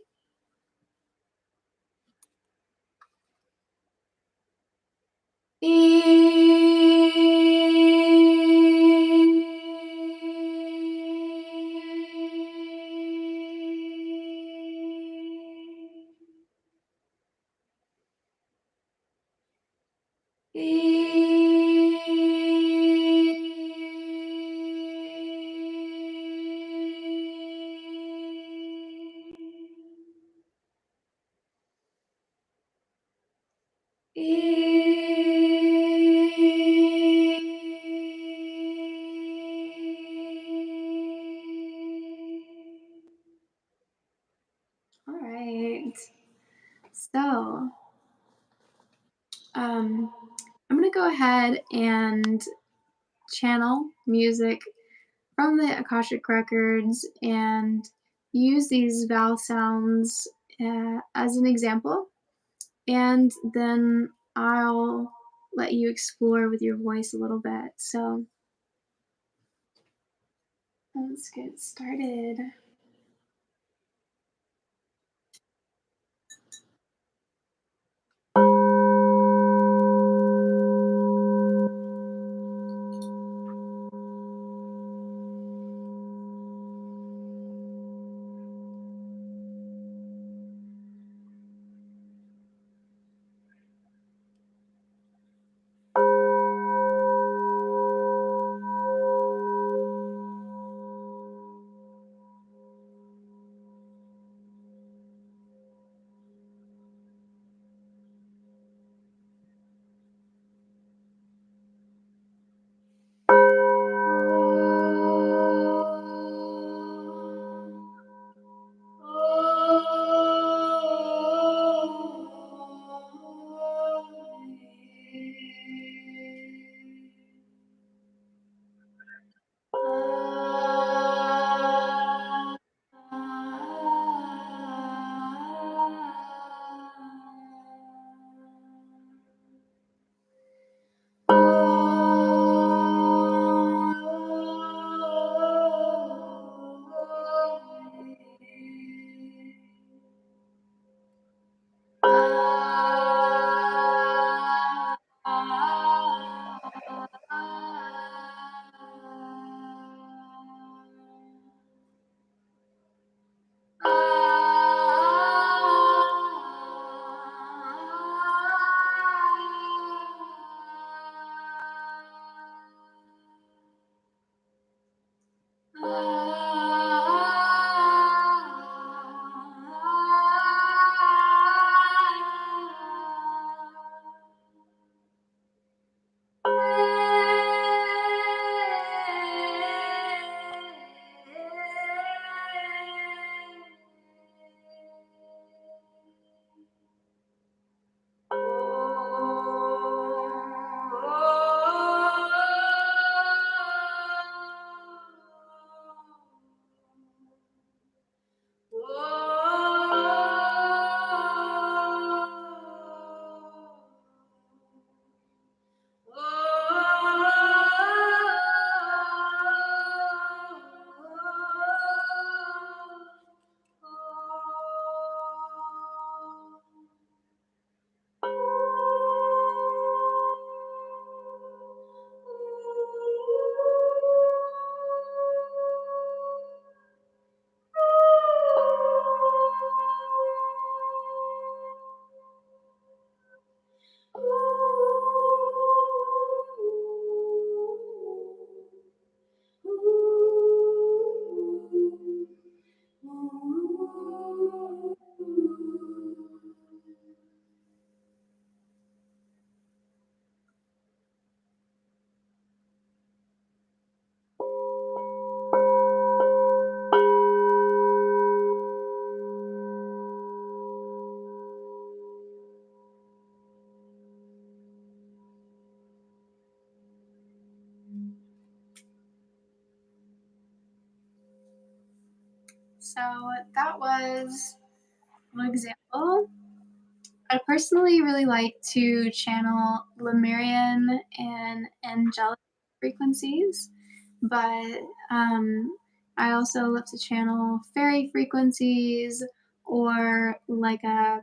Speaker 2: All right. So, I'm gonna go ahead and channel music from the Akashic Records and use these vowel sounds as an example, and then I'll let you explore with your voice a little bit. So let's get started. So that was one example. I personally really like to channel Lemurian and angelic frequencies, but I also love to channel fairy frequencies or like a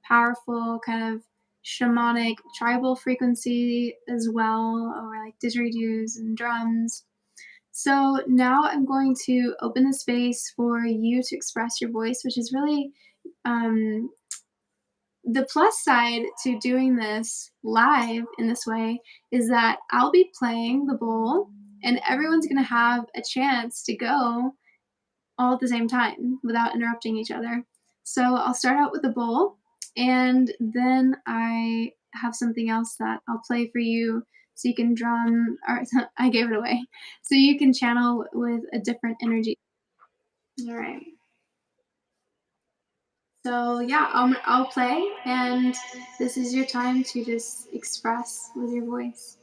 Speaker 2: powerful kind of shamanic tribal frequency as well, or like didgeridoos and drums. So now I'm going to open the space for you to express your voice, which is really um, the plus side to doing this live in this way is that I'll be playing the bowl and everyone's going to have a chance to go all at the same time without interrupting each other. So I'll start out with the bowl and then I have something else that I'll play for you so you can drum or I gave it away. So you can channel with a different energy. All right. So yeah, I'll play, and this is your time to just express with your voice.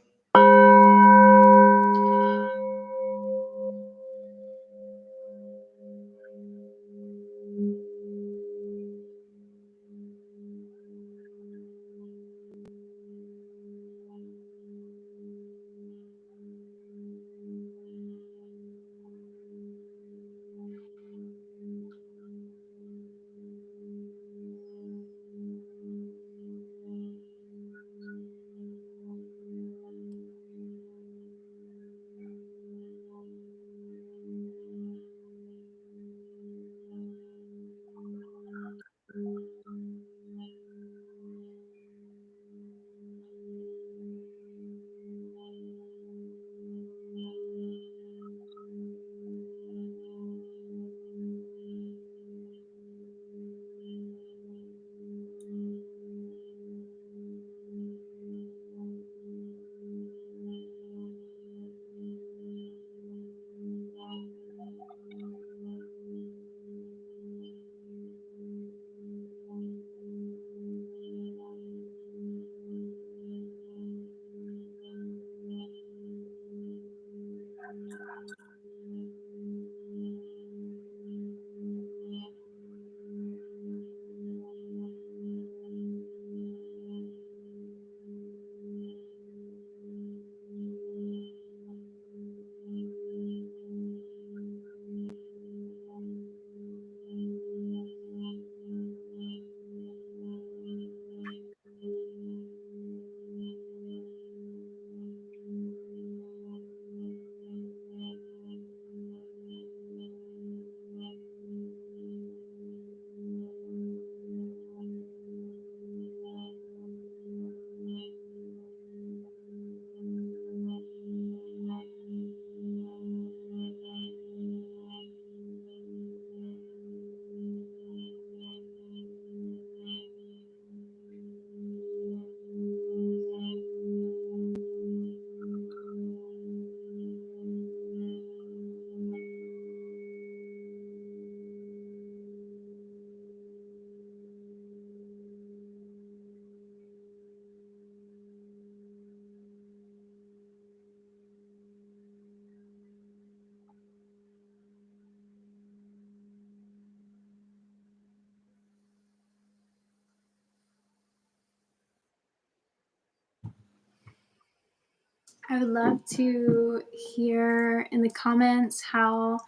Speaker 2: I would love to hear in the comments how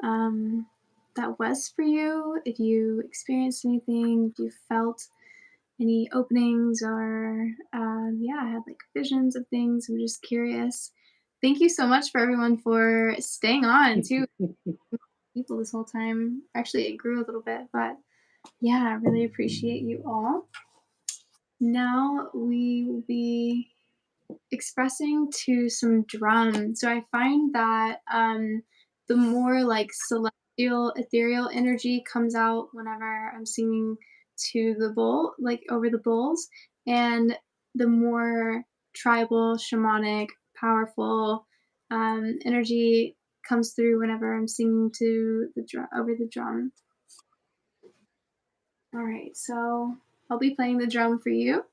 Speaker 2: that was for you, if you experienced anything, if you felt any openings or yeah, had like visions of things. I'm just curious. Thank you so much for everyone for staying on too. People this whole time. Actually, it grew a little bit, but yeah, I really appreciate you all. Now we will be expressing to some drum. So I find that the more like celestial, ethereal energy comes out whenever I'm singing to the bowl, like over the bowls, and the more tribal, shamanic, powerful energy comes through whenever I'm singing to the drum over the drum. All right, so I'll be playing the drum for you.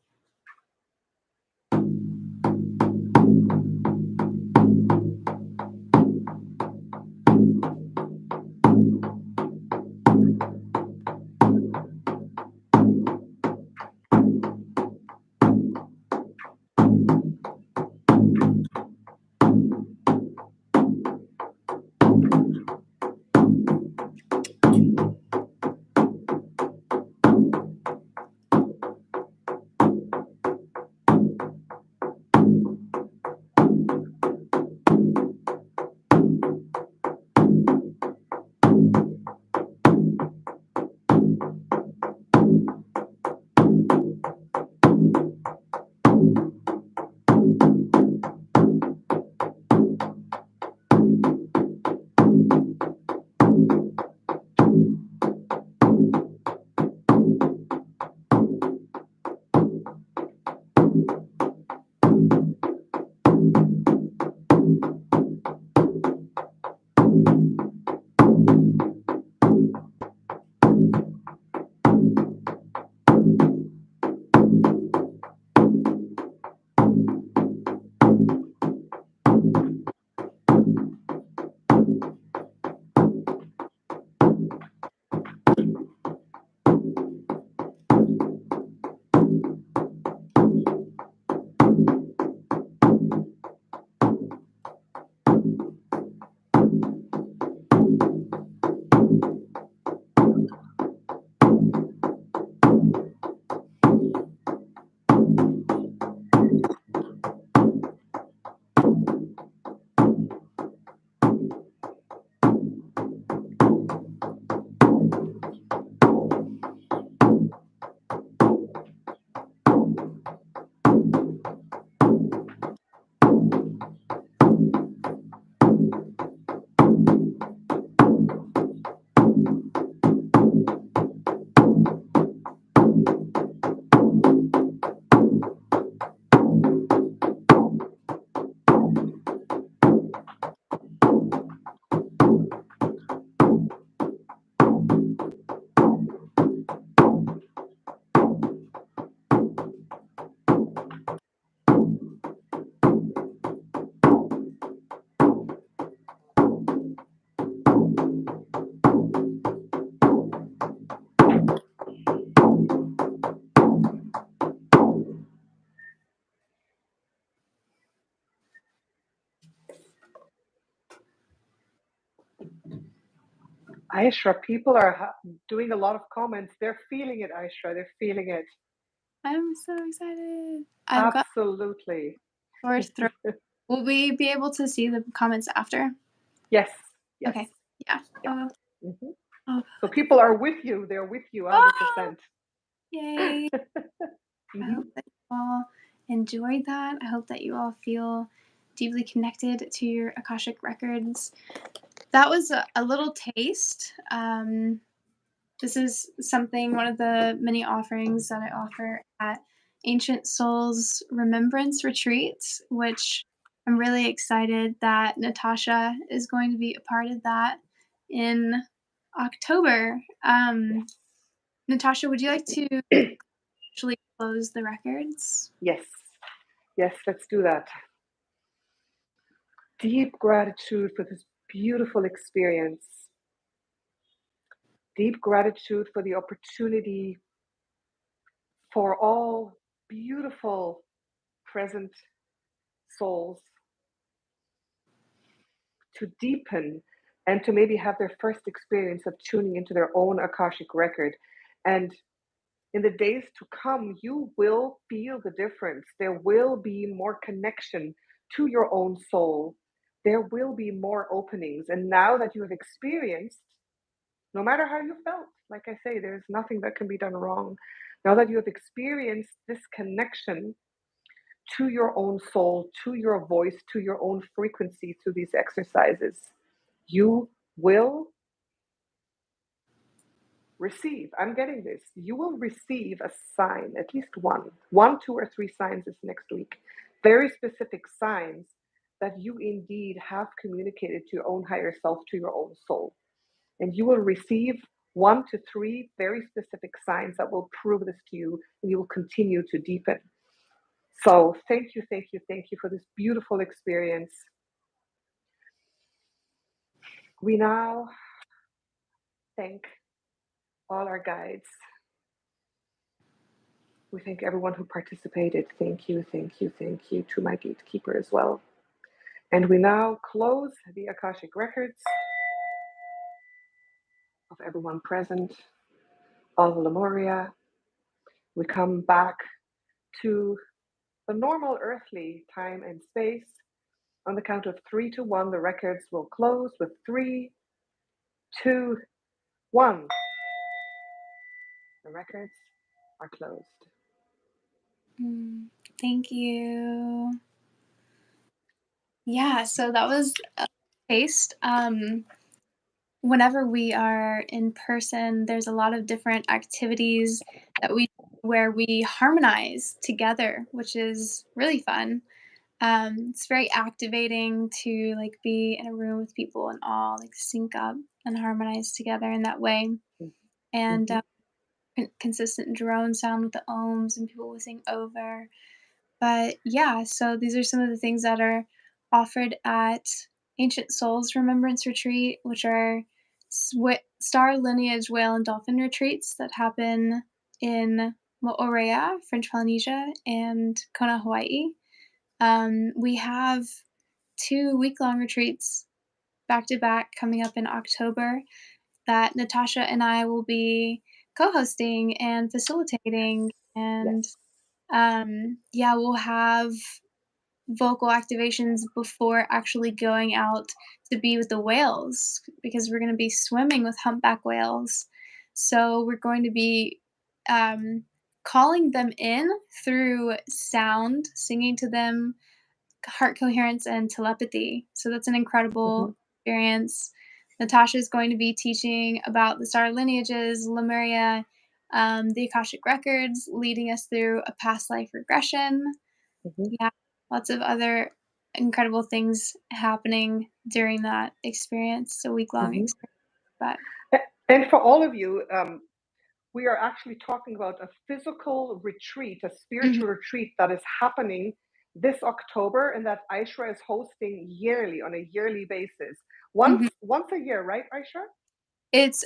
Speaker 1: Aisha, people are doing a lot of comments. They're feeling it, Aisha. They're feeling it.
Speaker 2: I'm so excited. I've got
Speaker 1: Absolutely.
Speaker 2: sore throat. Will we be able to see the comments after?
Speaker 1: Yes, yes.
Speaker 2: Okay. Yeah.
Speaker 1: Yeah.
Speaker 2: Oh,
Speaker 1: Mhm.
Speaker 2: oh
Speaker 1: So
Speaker 2: God.
Speaker 1: people are with you. They're with you
Speaker 2: Ah!
Speaker 1: 100%.
Speaker 2: Yay. I hope
Speaker 1: Mhm.
Speaker 2: that you all enjoyed that. I hope that you all feel deeply connected to your Akashic records. That was a little taste. This is something, one of the many offerings that I offer at Ancient Souls Remembrance Retreat, which I'm really excited that Natasha is going to be a part of that in October. Natasha, would you like to actually close the records?
Speaker 1: Yes, yes, let's do that. Deep gratitude for this beautiful experience. Deep gratitude for the opportunity for all beautiful present souls to deepen and to maybe have their first experience of tuning into their own Akashic record. And in the days to come, you will feel the difference. There will be more connection to your own soul. There will be more openings. And now that you have experienced, no matter how you felt, like I say, there's nothing that can be done wrong. Now that you have experienced this connection to your own soul, to your voice, to your own frequency through these exercises, you will receive. I'm getting this. You will receive a sign, at least one, two, or three signs this next week. Very specific signs that you indeed have communicated to your own higher self, to your own soul. And you will receive 1 to 3 very specific signs that will prove this to you, and you will continue to deepen. So, thank you, thank you, thank you for this beautiful experience. We now thank all our guides. We thank everyone who participated. Thank you, thank you, thank you to my gatekeeper as well. And we now close the Akashic records of everyone present, all of Lemuria. We come back to the normal earthly time and space. On the count of 3 to 1, the records will close with 3, 2, 1. The records are closed.
Speaker 2: Thank you. Yeah, so that was a taste. Whenever we are in person, there's a lot of different activities that we where we harmonize together, which is really fun. It's very activating to like be in a room with people and all like sync up and harmonize together in that way. And
Speaker 1: Mm-hmm,
Speaker 2: consistent drone sound with the ohms and people listening over. But yeah, so these are some of the things that are offered at Ancient Souls Remembrance Retreat, which are star lineage whale and dolphin retreats that happen in Moorea, French Polynesia, and Kona, Hawaii. We have 2 week-long retreats back to back coming up in October that Natasha and I will be co-hosting and facilitating,
Speaker 1: yes.
Speaker 2: and yeah, we'll have vocal activations before actually going out to be with the whales because we're going to be swimming with humpback whales. So we're going to be um, calling them in through sound, singing to them, heart coherence, and telepathy. So that's an
Speaker 1: Mm-hmm,
Speaker 2: incredible experience. Natasha is going to be teaching about the star lineages, Lemuria, the Akashic records, leading us through a past life regression.
Speaker 1: mm-hmm,
Speaker 2: Yeah, lots of other incredible things happening during that experience, a week-long
Speaker 1: mm-hmm.
Speaker 2: experience, but
Speaker 1: And for all of you, we are actually talking about a physical retreat, a
Speaker 2: mhm,
Speaker 1: spiritual retreat that is happening this October and that Aisha is hosting yearly on a yearly basis.
Speaker 2: mhm.
Speaker 1: Once a year, right, Aisha?
Speaker 2: It's,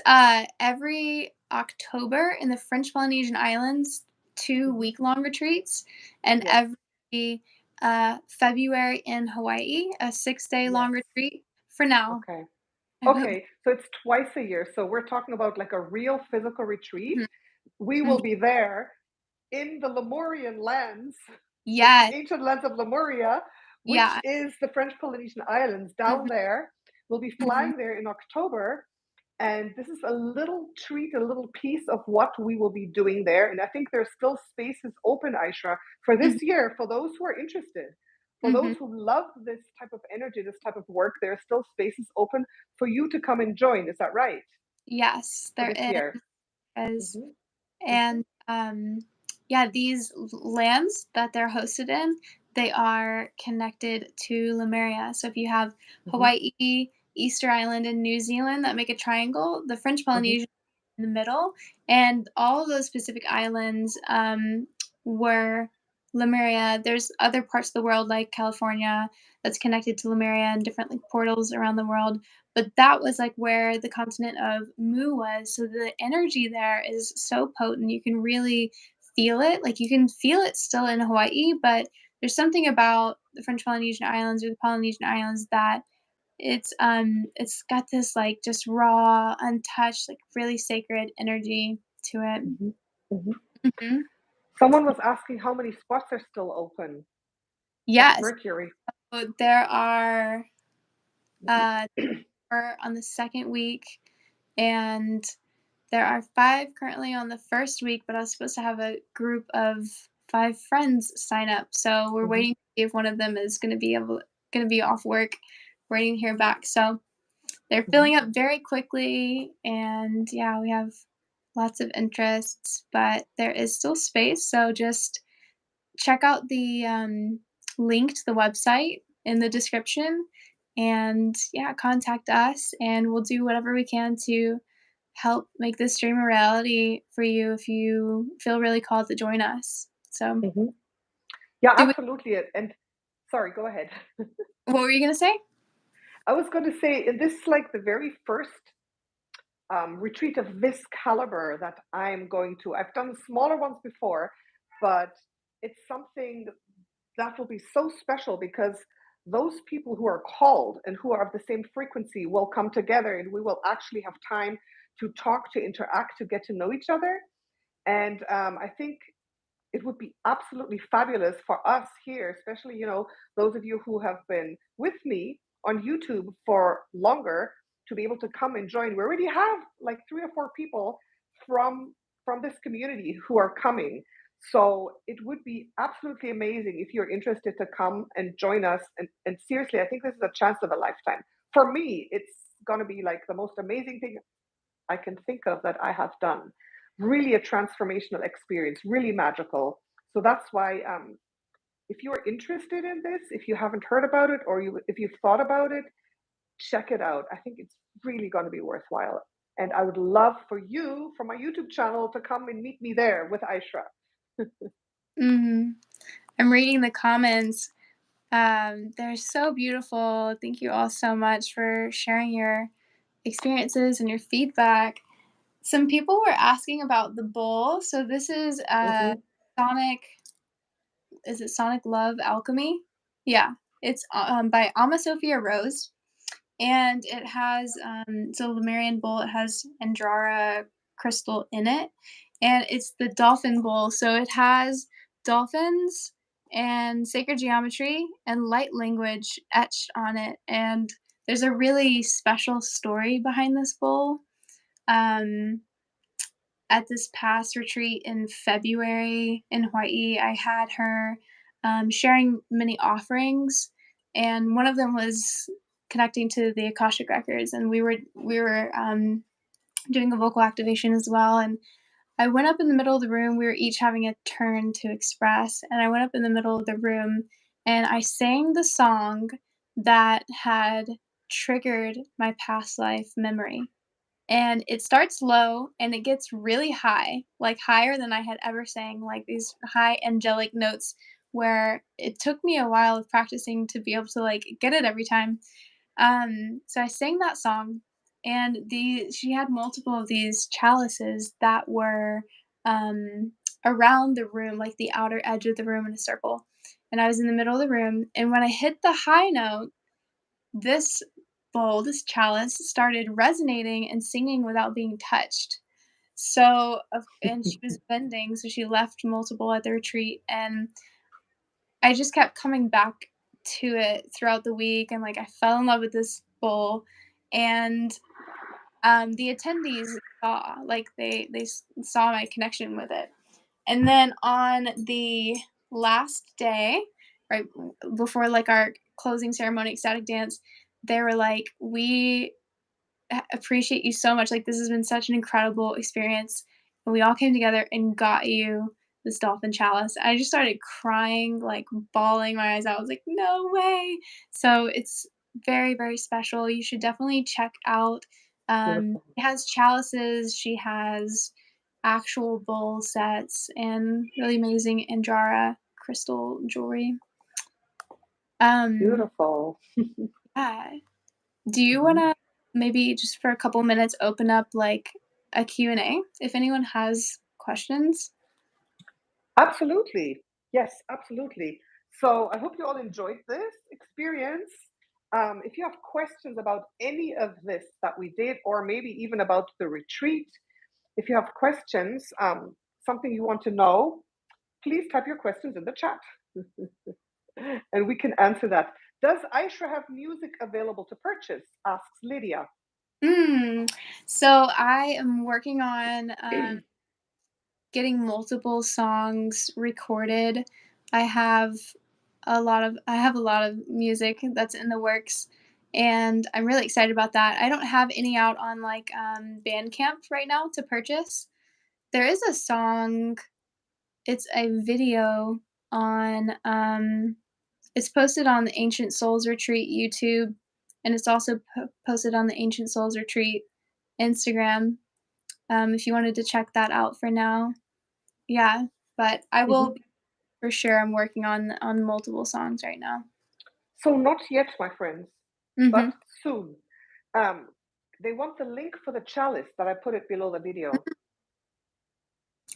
Speaker 2: every October in the French Polynesian Islands, 2
Speaker 1: Hmm.
Speaker 2: week-long retreats, and
Speaker 1: Yes,
Speaker 2: every, February in Hawaii, a 6-day
Speaker 1: yes.
Speaker 2: long retreat for now.
Speaker 1: Okay.
Speaker 2: I would
Speaker 1: Okay, so it's twice a year. So we're talking about like a real physical retreat.
Speaker 2: mhm,
Speaker 1: We
Speaker 2: mhm.
Speaker 1: will be there in the Lemurian lands, the
Speaker 2: Yes,
Speaker 1: ancient lands of Lemuria, which
Speaker 2: yeah,
Speaker 1: is the French Polynesian Islands down
Speaker 2: mhm,
Speaker 1: there. We'll be
Speaker 2: mhm,
Speaker 1: flying there in October. And this is a little treat, a little piece of what we will be doing there. And I think there's still spaces open, Aisha, for
Speaker 2: mhm,
Speaker 1: this year, for those who are interested, for
Speaker 2: mhm.
Speaker 1: those who love this type of energy, this type of work. There are still spaces open for you to come and join. Is that right?
Speaker 2: Yes,
Speaker 1: For
Speaker 2: there
Speaker 1: this year?
Speaker 2: is.
Speaker 1: Hmm. Hmm.
Speaker 2: And yeah, these lands that they're hosted in, they are connected to Lemuria. So if you have
Speaker 1: Hmm.
Speaker 2: Hawaii, Easter Island, and New Zealand that make a triangle, the French
Speaker 1: Hmm.
Speaker 2: Polynesian in the middle, and all of those Pacific islands were Lemuria. There's other parts of the world like California that's connected to Lemuria and different like portals around the world, but that was like where the continent of Mu was. So the energy there is so potent. You can really feel it. Like you can feel it still in Hawaii, but there's something about the French Polynesian Islands or the Polynesian Islands that it's got this like just raw, untouched, like really sacred energy to it.
Speaker 1: Hmm. Hmm.
Speaker 2: Hmm.
Speaker 1: Someone was asking how many spots are still open at
Speaker 2: Yes.
Speaker 1: Mercury.
Speaker 2: So there are uh we're on the second week and there are 5 currently on the first week, but I was supposed to have a group of 5 friends sign up, so we're
Speaker 1: Hmm.
Speaker 2: waiting to see if one of them is gonna be off work, waiting to hear back, so they're
Speaker 1: Hmm.
Speaker 2: filling up very quickly, and, yeah, we have lots of interests, but there is still space, so just check out the, link to the website in the description, and, yeah, contact us, and we'll do whatever we can to help make this dream a reality for you if you feel really called to join us. So,
Speaker 1: Hmm. Yeah,
Speaker 2: do we
Speaker 1: absolutely. And sorry, go ahead.
Speaker 2: what were you gonna say?
Speaker 1: I was going to say, this is like the very first retreat of this caliber that I'm going to. I've done smaller ones before, but it's something that will be so special because those people who are called and who are of the same frequency will come together and we will actually have time to talk, to interact, to get to know each other. And I think it would be absolutely fabulous for us here, especially, those of you who have been with me on YouTube for longer to be able to come and join. We already have like 3 or 4 people from this community who are coming. So it would be absolutely amazing if you're interested to come and join us. And seriously, I think this is a chance of a lifetime. For me, it's going to be like the most amazing thing I can think of that I have done. Really a transformational experience, really magical. So that's why, if you're interested in this, if you haven't heard about it or if you've thought about it, check it out. I think it's really going to be worthwhile. And I would love for you, from my YouTube channel, to come and meet me there with Aisha.
Speaker 2: Mhm. I'm reading the comments. They're so beautiful. Thank you all so much for sharing your experiences and your feedback. Some people were asking about the bowl. So this is
Speaker 1: Hmm.
Speaker 2: Sonic is it Sonic Love Alchemy? Yeah. It's by Ama Sophia Rose. And it has, it's a Lemurian bowl, it has Andrara crystal in it, and it's the dolphin bowl, so it has dolphins and sacred geometry and light language etched on it, and there's a really special story behind this bowl. Um, at this past retreat in February in Hawaii, I had her sharing many offerings, and one of them was connecting to the Akashic Records, and we were doing a vocal activation as well. And I went up in the middle of the room. We were each having a turn to express, and I went up in the middle of the room, and I sang the song that had triggered my past life memory. And it starts low and it gets really high, like higher than I had ever sang, like these high angelic notes where it took me a while of practicing to be able to like get it every time. So I sang that song and she had multiple of these chalices that were around the room, like the outer edge of the room in a circle. And I was in the middle of the room and when I hit the high note, this bowl, this chalice, started resonating and singing without being touched. So, and she was bending, so she left multiple at the retreat, and I just kept coming back to it throughout the week, and, like, I fell in love with this bowl, and, the attendees saw, like, they saw my connection with it. And then on the last day, right before, like, our closing ceremony, ecstatic dance, they were like, "We appreciate you so much. Like, this has been such an incredible experience. And we all came together and got you this dolphin chalice." I just started crying, like bawling my eyes out. I was like, no way. So it's very, very special. You should definitely check out.
Speaker 1: Beautiful.
Speaker 2: It has chalices, she has actual bowl sets, and really amazing Andara crystal jewelry. Um,
Speaker 1: Beautiful.
Speaker 2: yeah. Do you
Speaker 1: Mhm.
Speaker 2: wanna maybe just for a couple minutes open up, like, a Q&A if anyone has questions?
Speaker 1: Absolutely. Yes, absolutely. So I hope you all enjoyed this experience. If you have questions about any of this that we did, or maybe even about the retreat, if you have questions, something you want to know, please type your questions in the chat and we can answer that. Does Aisha have music available to purchase? Asks Lydia.
Speaker 2: So I am working on, getting multiple songs recorded. I have I have a lot of music that's in the works, and I'm really excited about that. I don't have any out on, like, Bandcamp right now to purchase. There is a song, it's a video on, it's posted on the Ancient Souls Retreat YouTube, and it's also posted on the Ancient Souls Retreat Instagram, if you wanted to check that out for now. Yeah, but I will
Speaker 1: Mhm.
Speaker 2: be for sure, I'm working on multiple songs right now.
Speaker 1: So not yet, my friends, but
Speaker 2: Mhm.
Speaker 1: soon. Um, they want the link for the chalice that I put it below the video.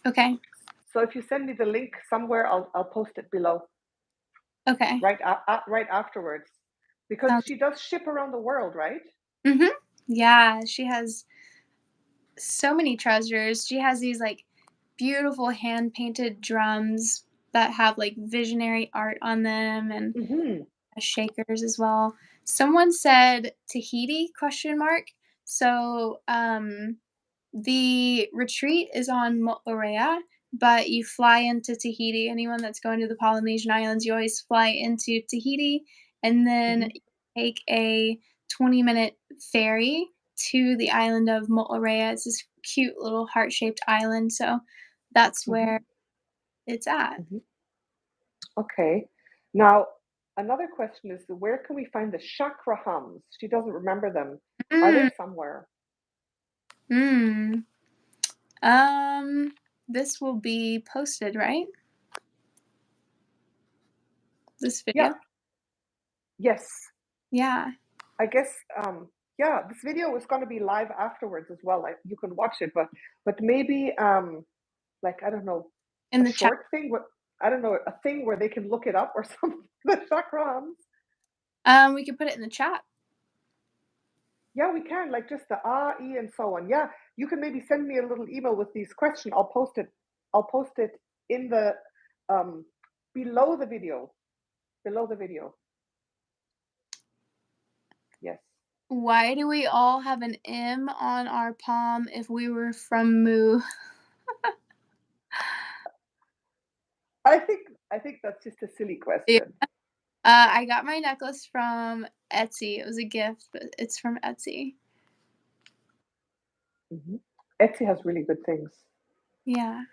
Speaker 2: Okay,
Speaker 1: So if you send me the link somewhere, I'll post it below
Speaker 2: okay.
Speaker 1: right afterwards, because
Speaker 2: Sounds
Speaker 1: she does ship around the world, right?
Speaker 2: Mhm. Yeah, she has so many treasures. She has these, like, beautiful hand-painted drums that have, like, visionary art on them, and
Speaker 1: Hmm.
Speaker 2: shakers as well. Someone said Tahiti question mark. So the retreat is on Mo'orea, but you fly into Tahiti. Anyone that's going to the Polynesian Islands, you always fly into Tahiti, and then
Speaker 1: Hmm.
Speaker 2: you take a 20-minute ferry to the island of Mo'orea. It's this cute little heart-shaped island. So that's
Speaker 1: Hmm.
Speaker 2: where it's at.
Speaker 1: Hmm. Okay. Now, another question is, where can we find the chakra hums? She doesn't remember them. Are
Speaker 2: Mm,
Speaker 1: they somewhere?
Speaker 2: mm. Um, this will be posted, right? This
Speaker 1: Yeah.
Speaker 2: video?
Speaker 1: Yes.
Speaker 2: Yeah,
Speaker 1: I guess. Yeah. This video is going to be live afterwards as well. Like you can watch it, but maybe like I don't know,
Speaker 2: in
Speaker 1: a
Speaker 2: the chat.
Speaker 1: short thing. What I don't know, a thing where they can look it up or something. The chakra hums.
Speaker 2: We could put it in the chat.
Speaker 1: Yeah, we can, like just the e and so on. Yeah, you can maybe send me a little email with these questions. I'll post it. I'll post it in the um below the video. Below the video. Yes.
Speaker 2: Why do we all have an M on our palm if we were from Moo?
Speaker 1: I think that's just a silly
Speaker 2: Yeah.
Speaker 1: question.
Speaker 2: I got my necklace from Etsy. It was a gift, but it's from Etsy.
Speaker 1: Hmm. Etsy has really good things.
Speaker 2: Yeah.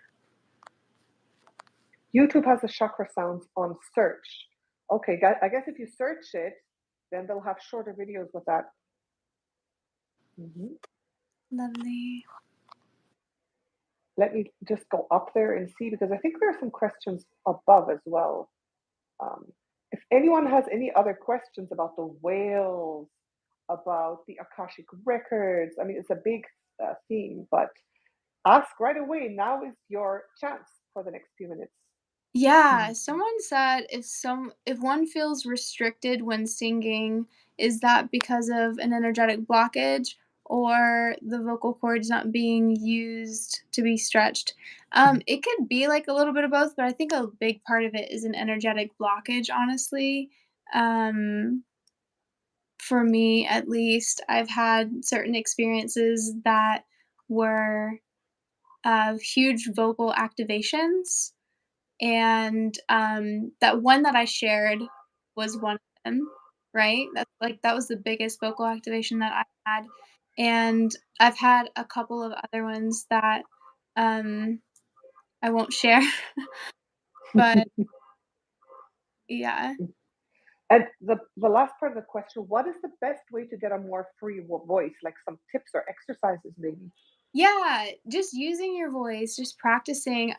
Speaker 1: YouTube has the chakra sounds on search. Okay, I guess if you search it, then they'll have shorter videos with that. Hmm.
Speaker 2: Lovely.
Speaker 1: Let me just go up there and see because I think there are some questions above as well. Um, if anyone has any other questions about the whales, about the Akashic records, I mean, it's a big theme, but ask right away. Now is your chance for the next few minutes.
Speaker 2: Yeah,
Speaker 1: Mhm.
Speaker 2: someone said if one feels restricted when singing, is that because of an energetic blockage or the vocal cords not being used to be stretched? It could be like a little bit of both, but I think a big part of it is an energetic blockage, honestly. Um, for me, at least, I've had certain experiences that were huge vocal activations, and that one that I shared was one of them, right? That was the biggest vocal activation that I had, and I've had a couple of other ones that um, I won't share, but yeah.
Speaker 1: And the last part of the question, what is the best way to get a more free voice? Like some tips or exercises, maybe?
Speaker 2: Yeah, just using your voice, just practicing,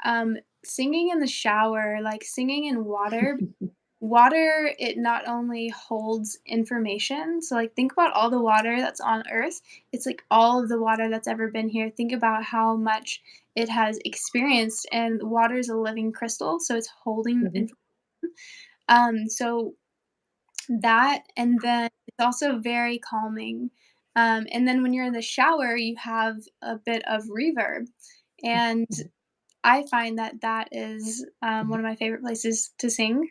Speaker 2: singing in the shower, like singing in water. Water, it not only holds information, so, like, think about all the water that's on Earth. It's, like, all of the water that's ever been here. Think about how much it has experienced, and water is a living crystal, so it's holding
Speaker 1: Hmm.
Speaker 2: inf so that, and then it's also very calming. And then when you're in the shower, you have a bit of reverb, and I find that that is, one of my favorite places to sing.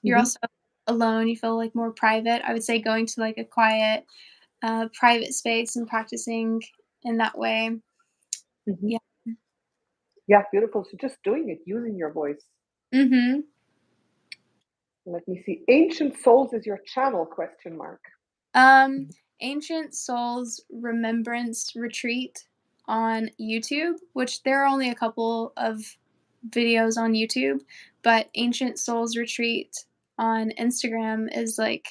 Speaker 2: You're
Speaker 1: Hmm.
Speaker 2: also alone, you feel, like, more private. I would say going to, like, a quiet, private space and practicing in that way.
Speaker 1: Hmm.
Speaker 2: Yeah.
Speaker 1: Yeah, beautiful. So just doing it, using your voice.
Speaker 2: Mhm.
Speaker 1: Let me see. Ancient Souls is your channel? Question mark.
Speaker 2: Um, Ancient Souls Remembrance Retreat on YouTube, which there are only a couple of videos on YouTube, but Ancient Souls Retreat on Instagram is, like,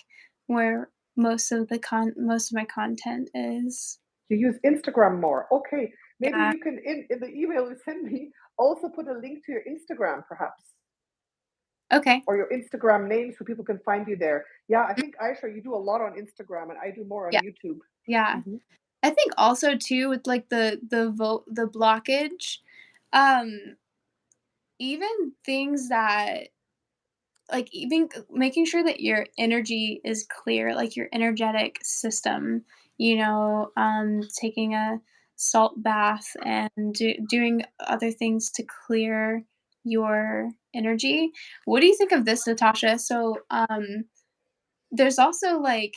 Speaker 2: where most of my content is.
Speaker 1: You use Instagram more. Okay. Maybe
Speaker 2: Yeah.
Speaker 1: you can, in the email you send me, also put a link to your Instagram, perhaps,
Speaker 2: Okay.
Speaker 1: or your Instagram name so people can find you there. Yeah, I think, Aisha, you do a lot on Instagram and I do more on
Speaker 2: Yeah.
Speaker 1: YouTube.
Speaker 2: Yeah.
Speaker 1: Hmm.
Speaker 2: I think also too with, like, the blockage, um, even things that, like, even making sure that your energy is clear, like, your energetic system, taking a salt bath and doing other things to clear your energy. What do you think of this, Natasha? So, there's also, like,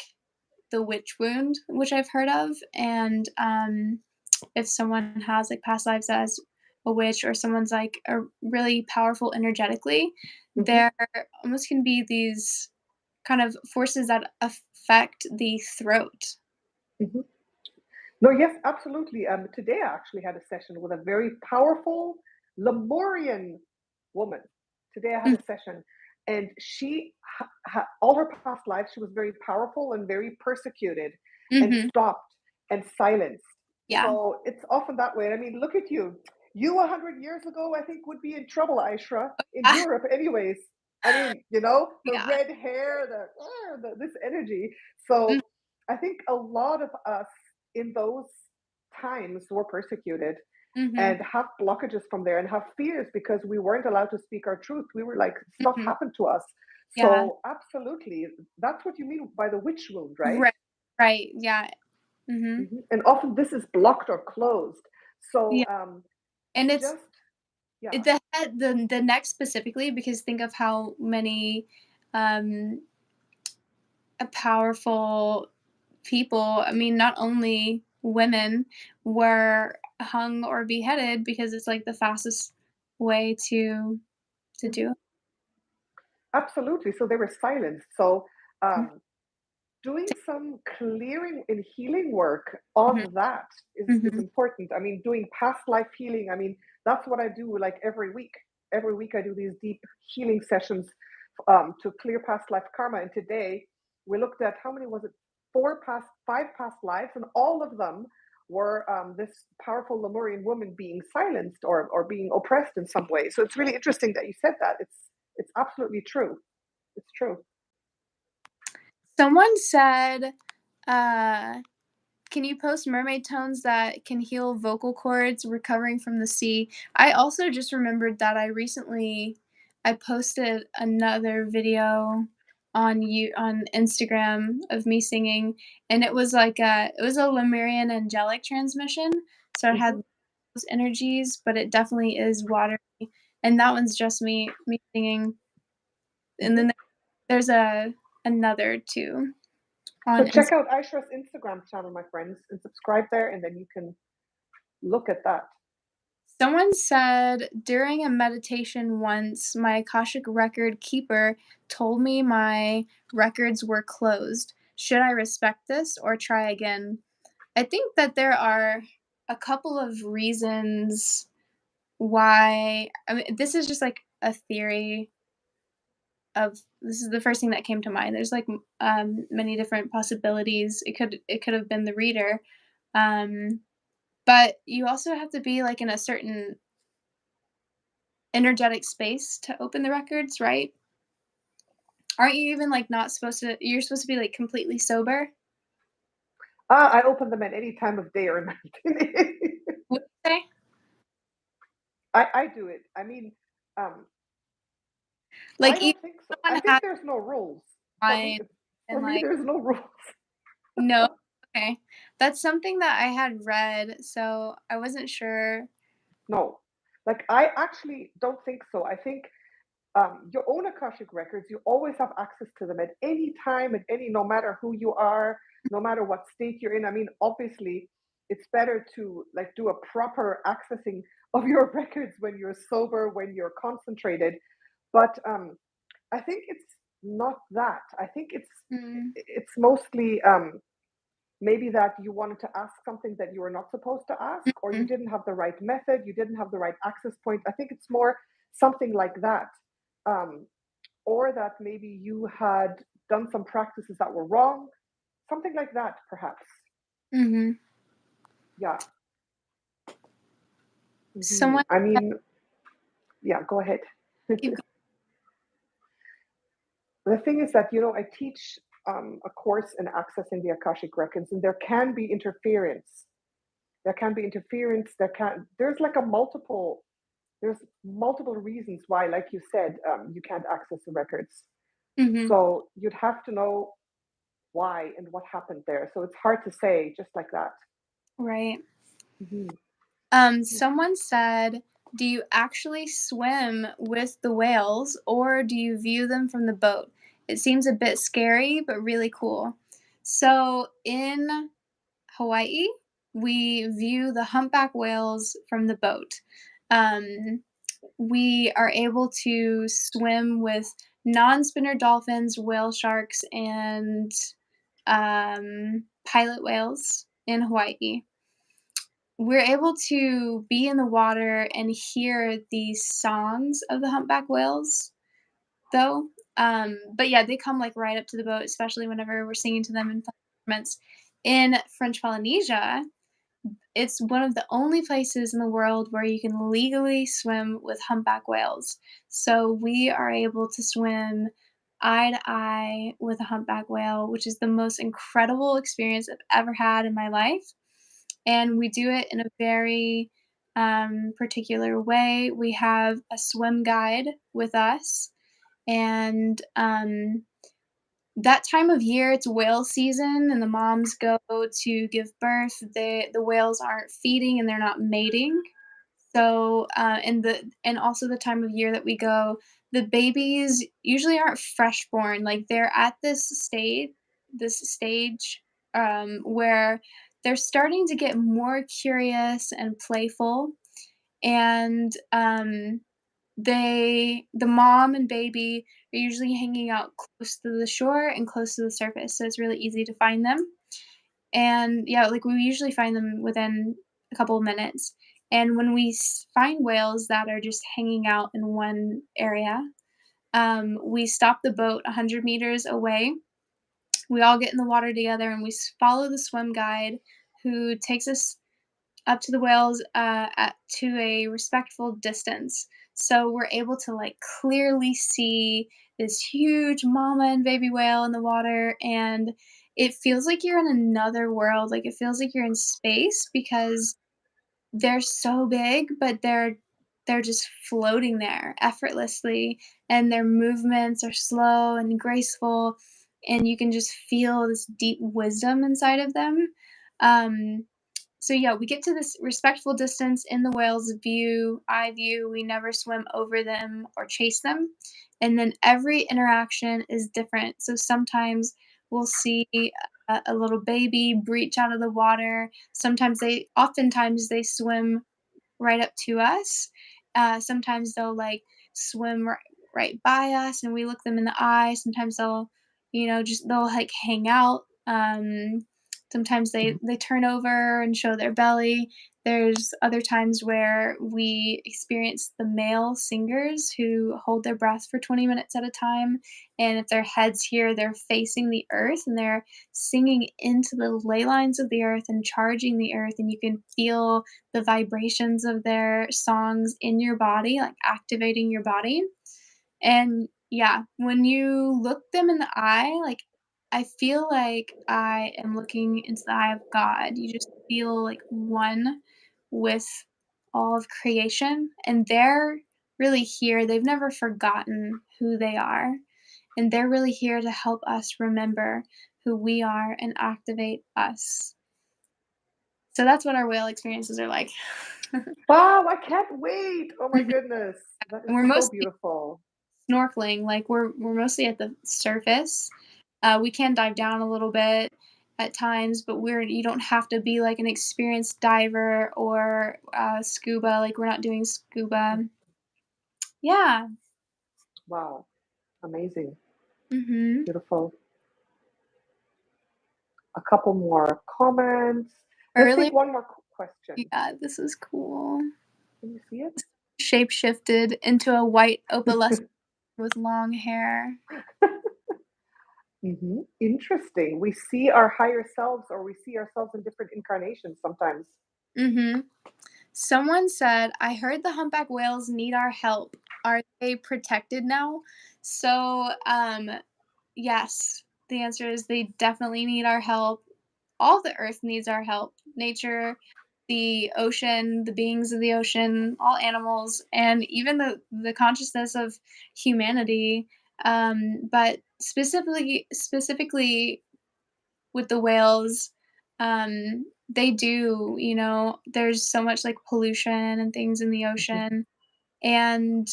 Speaker 2: the witch wound, which I've heard of, and, if someone has, like, past lives as a witch or someone's, like, a really powerful energetically,
Speaker 1: Hmm.
Speaker 2: there almost can be these kind of forces that affect the throat.
Speaker 1: Hmm. No, yes, absolutely. Today I actually had a session with a very powerful Lemurian woman. Today I had
Speaker 2: Mm,
Speaker 1: a session, and all her past lives, she was very powerful and very persecuted, and
Speaker 2: mhm.
Speaker 1: stopped and silenced.
Speaker 2: Yeah.
Speaker 1: So it's often that way. And I mean, look at you. You 100 years ago, I think, would be in trouble, Aishra, in
Speaker 2: Ah,
Speaker 1: Europe, anyways. I mean, the
Speaker 2: yeah.
Speaker 1: red hair, this energy. So
Speaker 2: Mm,
Speaker 1: I think a lot of us in those times were persecuted
Speaker 2: mhm.
Speaker 1: and have blockages from there and have fears because we weren't allowed to speak our truth. We were like, stuff
Speaker 2: Mhm.
Speaker 1: happened to us.
Speaker 2: Yeah.
Speaker 1: So, absolutely, that's what you mean by the witch wound, right?
Speaker 2: Right. Right, yeah. Mhm.
Speaker 1: Mhm. And often this is blocked or closed. So,
Speaker 2: Yeah, and it's
Speaker 1: just, yeah.
Speaker 2: the neck specifically, because think of how many, um, powerful people, I mean, not only women, were hung or beheaded because it's, like, the fastest way to
Speaker 1: Mhm.
Speaker 2: do it.
Speaker 1: Absolutely. So they were silenced. So,
Speaker 2: Mm,
Speaker 1: um, doing some clearing and healing work
Speaker 2: mhm,
Speaker 1: on that is
Speaker 2: mhm,
Speaker 1: important. I mean, doing past life healing, I mean, that's what I do like every week. Every week I do these deep healing sessions to clear past life karma. And today we looked at how many was it? Five past lives, and all of them were this powerful Lemurian woman being silenced or being oppressed in some way. So it's really interesting that you said that. It's absolutely true. It's true.
Speaker 2: Someone said, uh, "Can you post mermaid tones that can heal vocal cords recovering from the sea?" I also just remembered that I posted another video on Instagram of me singing, and it was like it was a Lemurian angelic transmission, so it had
Speaker 1: Mhm.
Speaker 2: those energies, but it definitely is watery, and that one's just me singing, and
Speaker 1: Mhm.
Speaker 2: then there's another too
Speaker 1: So
Speaker 2: on
Speaker 1: check
Speaker 2: Inst
Speaker 1: out Aishra's Instagram channel, my friends, and subscribe there, and then you can look at that.
Speaker 2: Someone said, "During a meditation once, my Akashic record keeper told me my records were closed. Should I respect this or try again?" I think that there are a couple of reasons why. I mean, this is just like a theory of this is the first thing that came to mind. There's like many different possibilities. It could have been the reader. Um, but you also have to be like in a certain energetic space to open the records, right? Aren't you even like not supposed to you're supposed to be like completely sober?
Speaker 1: I open them at any time of day or night.
Speaker 2: Would you say?
Speaker 1: I do it. I mean, um, I
Speaker 2: Like even
Speaker 1: don't think so.
Speaker 2: if
Speaker 1: I
Speaker 2: someone
Speaker 1: think
Speaker 2: has
Speaker 1: there's no rules for me.
Speaker 2: wine
Speaker 1: For
Speaker 2: and
Speaker 1: me,
Speaker 2: like
Speaker 1: there's no rules.
Speaker 2: no, okay. That's something that I had read, so I wasn't sure.
Speaker 1: No, like I actually don't think so. I think your own Akashic records, you always have access to them at any time, at any, no matter who you are, no matter what state you're in. I mean, obviously, it's better to like do a proper accessing of your records when you're sober, when you're concentrated. But I think it's not that. I think
Speaker 2: Mm,
Speaker 1: it's mostly maybe that you wanted to ask something that you were not supposed to ask, or you
Speaker 2: mhm,
Speaker 1: didn't have the right method, you didn't have the right access point. I think it's more something like that. Um, or that maybe you had done some practices that were wrong, something like that, perhaps.
Speaker 2: mhm.
Speaker 1: Yeah.
Speaker 2: Someone
Speaker 1: I mean, yeah, go ahead.
Speaker 2: keep
Speaker 1: The thing is that, I teach a course in accessing the Akashic records, and there can be interference. There can be interference. There's like there's multiple reasons why, like you said, you can't access the records.
Speaker 2: mhm,
Speaker 1: So you'd have to know why and what happened there. So it's hard to say just like that.
Speaker 2: right.
Speaker 1: Mhm.
Speaker 2: Someone said, "Do you actually swim with the whales or do you view them from the boat? It seems a bit scary, but really cool." So in Hawaii, we view the humpback whales from the boat. Um, we are able to swim with non-spinner dolphins, whale sharks, and pilot whales in Hawaii. We're able to be in the water and hear the songs of the humpback whales, though. But yeah, they come like right up to the boat, especially whenever we're singing to them in fun instruments. In French Polynesia, it's one of the only places in the world where you can legally swim with humpback whales. So we are able to swim eye to eye with a humpback whale, which is the most incredible experience I've ever had in my life. And we do it in a very particular way. We have a swim guide with us, and that time of year, it's whale season, and the moms go to give birth. The whales aren't feeding and they're not mating. So, and also the time of year that we go, the babies usually aren't fresh born. Like they're at this stage where they're starting to get more curious and playful, and the mom and baby are usually hanging out close to the shore and close to the surface, so it's really easy to find them. And yeah, like we usually find them within a couple of minutes. And when we find whales that are just hanging out in one area, we stop the boat 100 meters away. We all get in the water together and we follow the swim guide who takes us up to the whales to a respectful distance. So we're able to like clearly see this huge mama and baby whale in the water, and it feels like you're in another world. Like it feels like you're in space because they're so big, but they're they're just floating there effortlessly, and their movements are slow and graceful, and you can just feel this deep wisdom inside of them. Um, so yeah, we get to this respectful distance in the whale's eye view. We never swim over them or chase them. And then every interaction is different. So sometimes we'll see a little baby breach out of the water. Oftentimes they swim right up to us. Sometimes they'll like swim right by us and we look them in the eye. Sometimes they'll like hang out. Sometimes
Speaker 1: Mhm.
Speaker 2: they turn over and show their belly. There's other times where we experience the male singers who hold their breath for 20 minutes at a time. And if their head's here, they're facing the earth and they're singing into the ley lines of the earth and charging the earth. And you can feel the vibrations of their songs in your body, like activating your body. And yeah, when you look them in the eye, like I feel like I am looking into the eye of God. You just feel like one with all of creation, and they're really here. They've never forgotten who they are, and they're really here to help us remember who we are and activate us. So that's what our whale experiences are like.
Speaker 1: Wow, I can't wait. Oh my goodness. That is
Speaker 2: And we're
Speaker 1: so
Speaker 2: mostly
Speaker 1: beautiful.
Speaker 2: snorkeling, like, we're mostly at the surface. We can dive down a little bit at times, but we're you don't have to be, like, an experienced diver or, scuba, like, we're not doing
Speaker 1: Mhm.
Speaker 2: scuba. Yeah.
Speaker 1: Wow, amazing.
Speaker 2: Mhm.
Speaker 1: Beautiful. A couple more comments. Let's
Speaker 2: Earlier
Speaker 1: take one more question.
Speaker 2: yeah, this is cool.
Speaker 1: Can you see it?
Speaker 2: Shape-shifted into a white opalescent with long hair.
Speaker 1: Interesting. We see our higher selves or we see ourselves in different incarnations sometimes.
Speaker 2: Mhm. Someone said, "I heard the humpback whales need our help. Are they protected now?" So, yes, the answer is they definitely need our help. All the earth needs our help. Nature, the ocean, the beings of the ocean, all animals, and even the consciousness of humanity. But specifically with the whales, they do, there's so much like pollution and things in the
Speaker 1: Mhm,
Speaker 2: ocean. And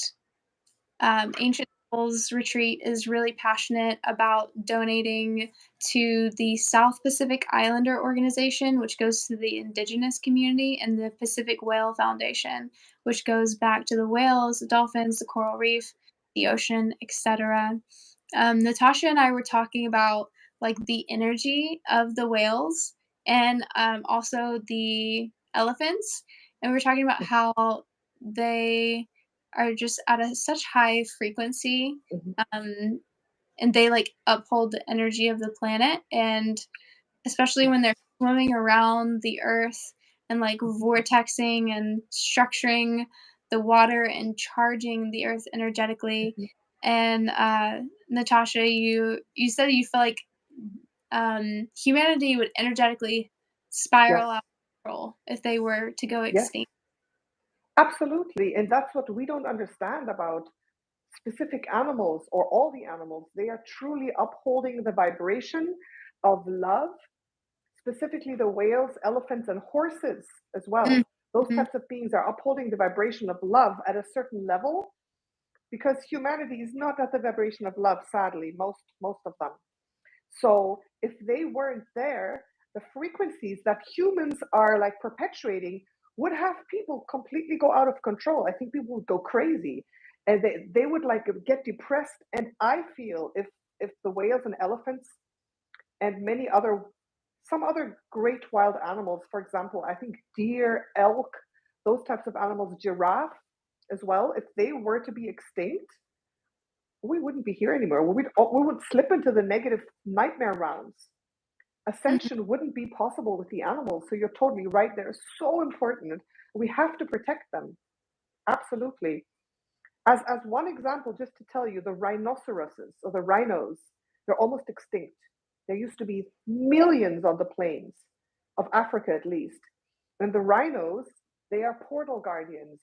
Speaker 2: Ancient Souls Retreat is really passionate about donating to the South Pacific Islander Organization, which goes to the indigenous community, and the Pacific Whale Foundation, which goes back to the whales, the dolphins, the coral reef, the ocean, etc. Natasha and I were talking about like the energy of the whales and also the elephants, and we are talking about how they are just at such high frequency,
Speaker 1: mhm,
Speaker 2: um, and they like uphold the energy of the planet, and especially when they're
Speaker 1: yes,
Speaker 2: swimming around the earth and like
Speaker 1: mhm,
Speaker 2: vortexing and structuring the water and charging the earth energetically.
Speaker 1: mhm,
Speaker 2: And Natasha, you said you feel like humanity would energetically
Speaker 1: yes,
Speaker 2: spiral out of control if they were to go
Speaker 1: yes,
Speaker 2: extinct.
Speaker 1: absolutely. And that's what we don't understand about specific animals or all the animals. They are truly upholding the vibration of love, specifically the whales, elephants, and horses as well. Those
Speaker 2: Mhm.
Speaker 1: types of beings are upholding the vibration of love at a certain level because humanity is not at the vibration of love, sadly, most of them. So if they weren't there, the frequencies that humans are like perpetuating would have people completely go out of control. I think people would go crazy and they would like get depressed. And I feel if the whales and elephants and many other some other great wild animals, for example, I think deer, elk, those types of animals, giraffe as well, if they were to be extinct, we wouldn't be here anymore. We would slip into the negative nightmare rounds.
Speaker 2: Mhm.
Speaker 1: Ascension wouldn't be possible with the animals. So you're totally right. They're so important. We have to protect them. Absolutely. As one example, just to tell you, the rhinoceroses or the rhinos, they're almost extinct. There used to be millions on the plains of Africa, at least. And the rhinos, they are portal guardians.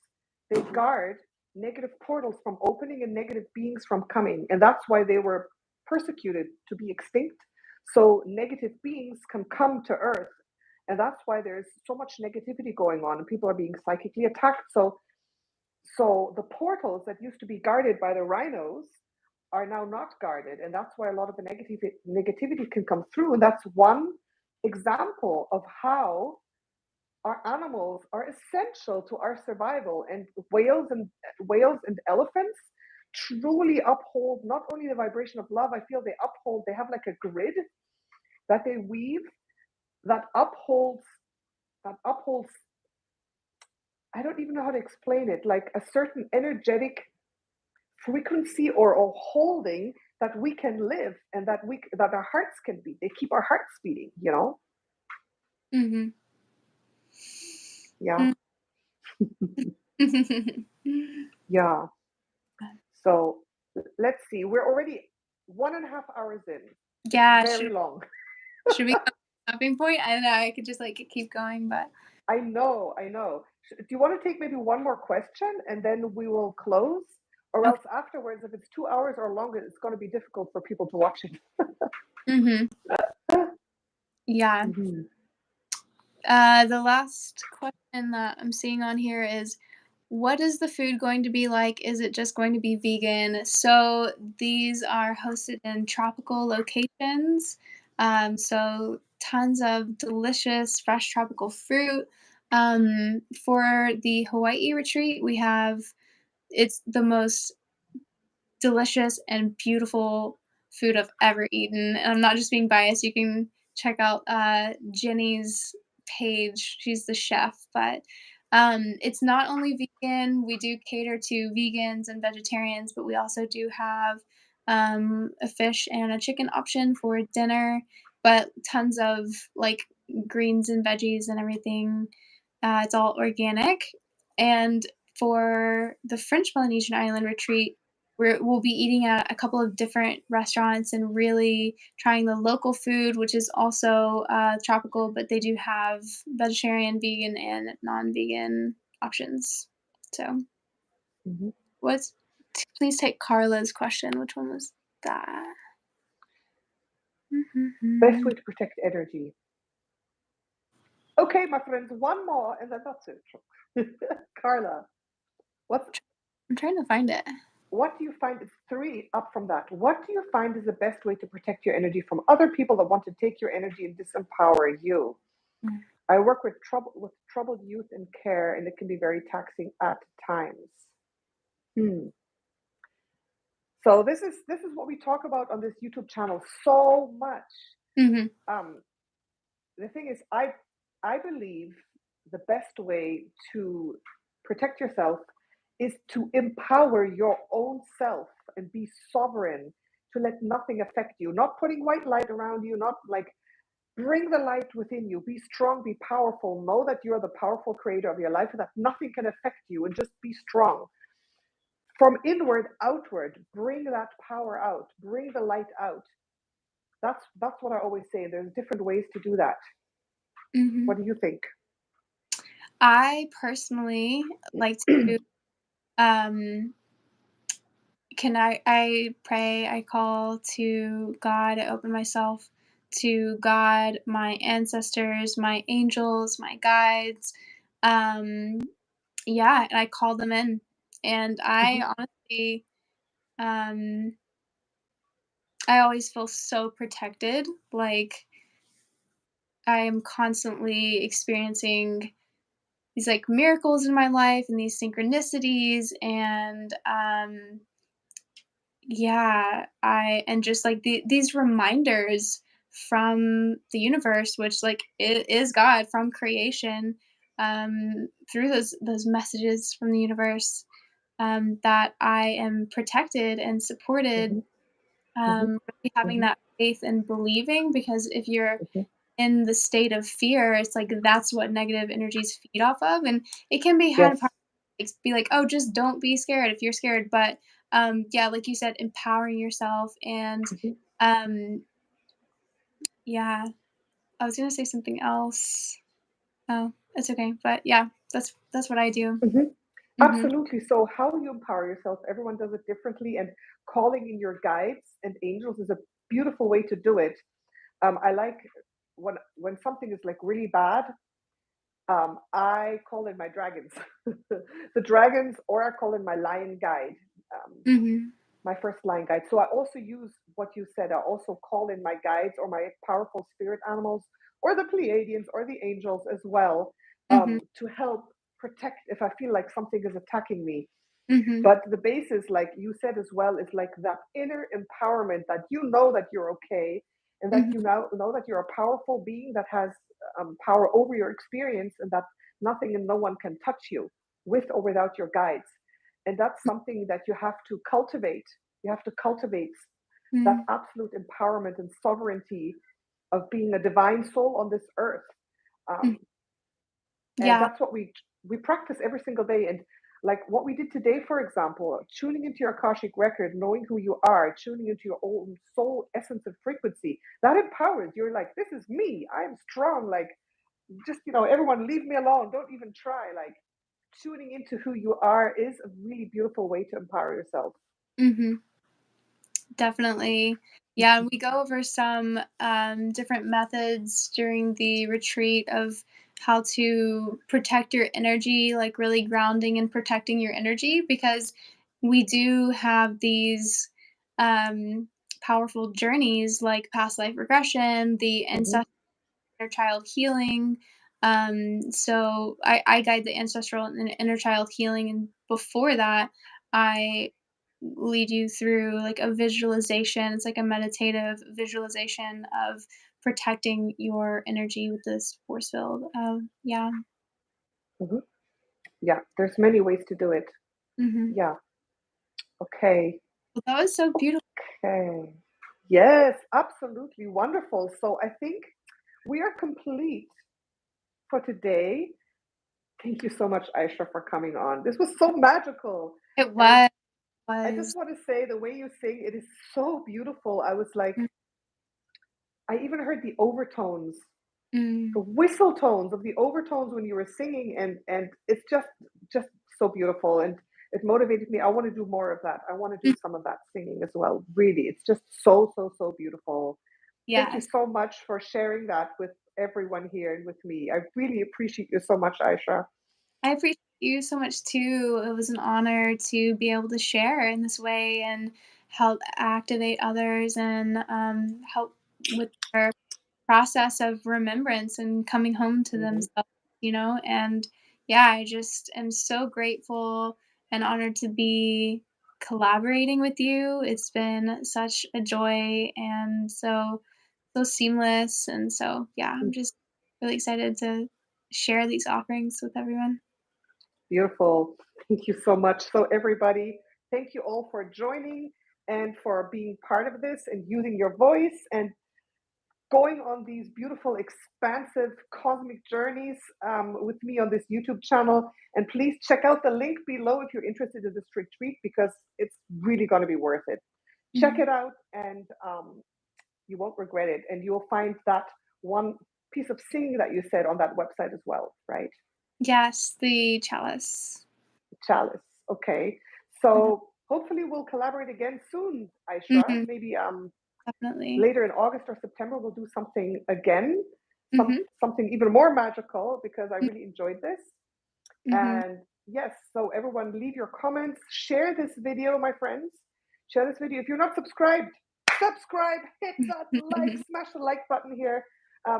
Speaker 1: They guard negative portals from opening and negative beings from coming. And that's why they were persecuted to be extinct. So negative beings can come to Earth. And that's why there's so much negativity going on and people are being psychically attacked. So the portals that used to be guarded by the rhinos are now not guarded. And that's why a lot of the negativity can come through. And that's one example of how our animals are essential to our survival, and whales and elephants truly uphold not only the vibration of love. I feel they have like a grid that they weave that upholds, I don't even know how to explain it, like a certain energetic frequency or holding that we can live, and that our hearts can beat. They keep our hearts beating,
Speaker 2: Mm-hmm.
Speaker 1: Yeah. Yeah. So let's see. We're already 1.5 hours in.
Speaker 2: Yeah,
Speaker 1: Very long.
Speaker 2: should we go to a stopping point? I don't know, I could just like keep going, but
Speaker 1: I know. Do you want to take maybe one more question and then we will close? Or
Speaker 2: okay.
Speaker 1: else afterwards, if it's 2 hours or longer, it's going to be difficult for people to watch it.
Speaker 2: Mm-hmm. Yeah.
Speaker 1: Mhm.
Speaker 2: The last question that I'm seeing on here is, what is the food going to be like? Is it just going to be vegan? So these are hosted in tropical locations. So tons of delicious fresh tropical fruit. For the Hawaii retreat, it's the most delicious and beautiful food I've ever eaten. And I'm not just being biased. You can check out Jenny's page. She's the chef, but it's not only vegan. We do cater to vegans and vegetarians, but we also do have a fish and a chicken option for dinner. But tons of like greens and veggies and everything. It's all organic. And for the French Polynesian Island retreat, we'll be eating at a couple of different restaurants and really trying the local food, which is also tropical, but they do have vegetarian, vegan, and non-vegan options. So,
Speaker 1: Mhm.
Speaker 2: what's please take Carla's question. Which one was that?
Speaker 1: Best
Speaker 2: I'm
Speaker 1: way to protect energy. Okay, my friends, one more and then that's it. Carla, what's
Speaker 2: trying to find it.
Speaker 1: what do you find is three up from that? What do you find is the best way to protect your energy from other people that want to take your energy and disempower you?
Speaker 2: Mm.
Speaker 1: I work with troubled youth in care, and it can be very taxing at times. Hmm. So this is what we talk about on this YouTube channel so much.
Speaker 2: Mm-hmm.
Speaker 1: Um, the thing is, I believe the best way to protect yourself is to empower your own self and be sovereign, to let nothing affect you, not putting white light around you, not like bring the light within you, be strong, be powerful, know that you're the powerful creator of your life and that nothing can affect you, and just be strong. From inward outward, bring that power out, bring the light out. That's what I always say. There's different ways to do that.
Speaker 2: Mm-hmm.
Speaker 1: What do you think?
Speaker 2: I personally like to um I pray, I call to God, I open myself to God, my ancestors, my angels, my guides. Um, yeah, and I call them in. And
Speaker 1: Mhm,
Speaker 2: I honestly, um, I always feel so protected. Like I am constantly experiencing these like miracles in my life and these synchronicities and yeah, I and just like these reminders from the universe, which like it is God from creation, through those messages from the universe, that I am protected and supported.
Speaker 1: mhm, mhm,
Speaker 2: Really having
Speaker 1: mhm,
Speaker 2: that faith and believing, because if you're
Speaker 1: mhm.
Speaker 2: in the state of fear, it's like that's what negative energies feed off of, and it can be
Speaker 1: Yes.
Speaker 2: be like, oh, just don't be scared if you're scared. But yeah, like you said, empowering yourself and
Speaker 1: Mhm,
Speaker 2: um, yeah, I was gonna say something else. Oh, it's okay. But yeah, that's what I do.
Speaker 1: mhm.
Speaker 2: Mhm.
Speaker 1: Absolutely. So, how you empower yourself, everyone does it differently, and calling in your guides and angels is a beautiful way to do it. I like when something is like really bad, I call in my dragons, the dragons, or I call in my lion guide,
Speaker 2: Mhm.
Speaker 1: my first lion guide. So I also use what you said. I also call in my guides or my powerful spirit animals, or the Pleiadians or the angels as well,
Speaker 2: Mhm.
Speaker 1: to help protect if I feel like something is attacking me.
Speaker 2: Mhm.
Speaker 1: But the basis, like you said as well, is like that inner empowerment that you know that you're okay, and that
Speaker 2: Mhm.
Speaker 1: you now know that you're a powerful being that has power over your experience, and that nothing and no one can touch you with or without your guides. And that's something that you have to cultivate. You have to cultivate that
Speaker 2: Mhm.
Speaker 1: absolute empowerment and sovereignty of being a divine soul on this earth.
Speaker 2: Mhm.
Speaker 1: Um, and
Speaker 2: Yeah.
Speaker 1: that's what we practice every single day. And like what we did today, for example, tuning into your Akashic record, knowing who you are, tuning into your own soul essence and frequency, that empowers. You're like, this is me, I am strong. Like, just, everyone leave me alone, don't even try. Like, tuning into who you are is a really beautiful way to empower yourself.
Speaker 2: Mhm. Definitely. Yeah, and we go over some different methods during the retreat of how to protect your energy, like really grounding and protecting your energy, because we do have these um, powerful journeys like past life regression, the
Speaker 1: Hmm.
Speaker 2: ancestral inner child healing. So I guide the ancestral and inner child healing, and before that, I lead you through like a visualization. It's like a meditative visualization of protecting your energy with this force field. Yeah.
Speaker 1: Hmm. Yeah, there's many ways to do it.
Speaker 2: Hmm.
Speaker 1: Yeah. Okay.
Speaker 2: Well, that was so beautiful.
Speaker 1: Okay. Yes, absolutely wonderful. So I think we are complete for today. Thank you so much, Aisha, for coming on. This was so magical.
Speaker 2: It
Speaker 1: And I just
Speaker 2: was.
Speaker 1: want to say the way you sing, it is so beautiful. I was like, I even heard the overtones, the
Speaker 2: Mm-hmm.
Speaker 1: whistle tones of the overtones when you were singing, and it's just so beautiful. And it motivated me. I want to do more of that. I want to do some of that singing as well. Really, it's just so, so, so beautiful. Thank you
Speaker 2: Yes.
Speaker 1: so much for sharing that with everyone here and with me. I really appreciate you so much, Aisha.
Speaker 2: I appreciate you so much too. It was an honor to be able to share in this way and help activate others and help with their process of remembrance and coming home to
Speaker 1: Hmm.
Speaker 2: themselves. And yeah, I just am so grateful and honored to be collaborating with you. It's been such a joy and so seamless. And so yeah, I'm just really excited to share these offerings with everyone.
Speaker 1: Beautiful. Thank you so much. So, everybody, thank you all for joining and for being part of this and using your voice and going on these beautiful, expansive cosmic journeys with me on this YouTube channel. And please check out the link below if you're interested in this retreat because it's really going to be worth it. Check
Speaker 2: Mhm.
Speaker 1: it out and you won't regret it. And you'll find that one piece of singing that you said on that website as well, right?
Speaker 2: Yes, the chalice.
Speaker 1: Chalice. Okay.
Speaker 2: Mhm.
Speaker 1: So hopefully we'll collaborate again soon, Aishra.
Speaker 2: Mhm.
Speaker 1: Maybe
Speaker 2: Definitely.
Speaker 1: later in August or September we'll do something again,
Speaker 2: Mhm.
Speaker 1: something even more magical because I
Speaker 2: Mm.
Speaker 1: really enjoyed this.
Speaker 2: Mhm.
Speaker 1: And yes, so everyone leave your comments, share this video, my friends. Share this video. If you're not subscribed, subscribe, hit that like, smash the like button here.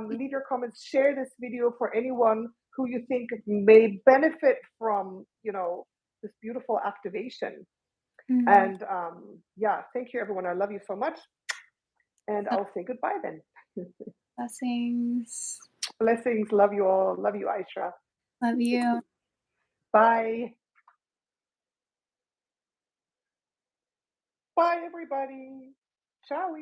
Speaker 1: Leave your comments, share this video for anyone who you think may benefit from, this beautiful activation.
Speaker 2: Mhm.
Speaker 1: And yeah, thank you, everyone. I love you so much. And I'll say goodbye then.
Speaker 2: Blessings.
Speaker 1: Blessings. Love you all. Love you, Aisha.
Speaker 2: Love you.
Speaker 1: Bye. Bye, everybody. Ciao.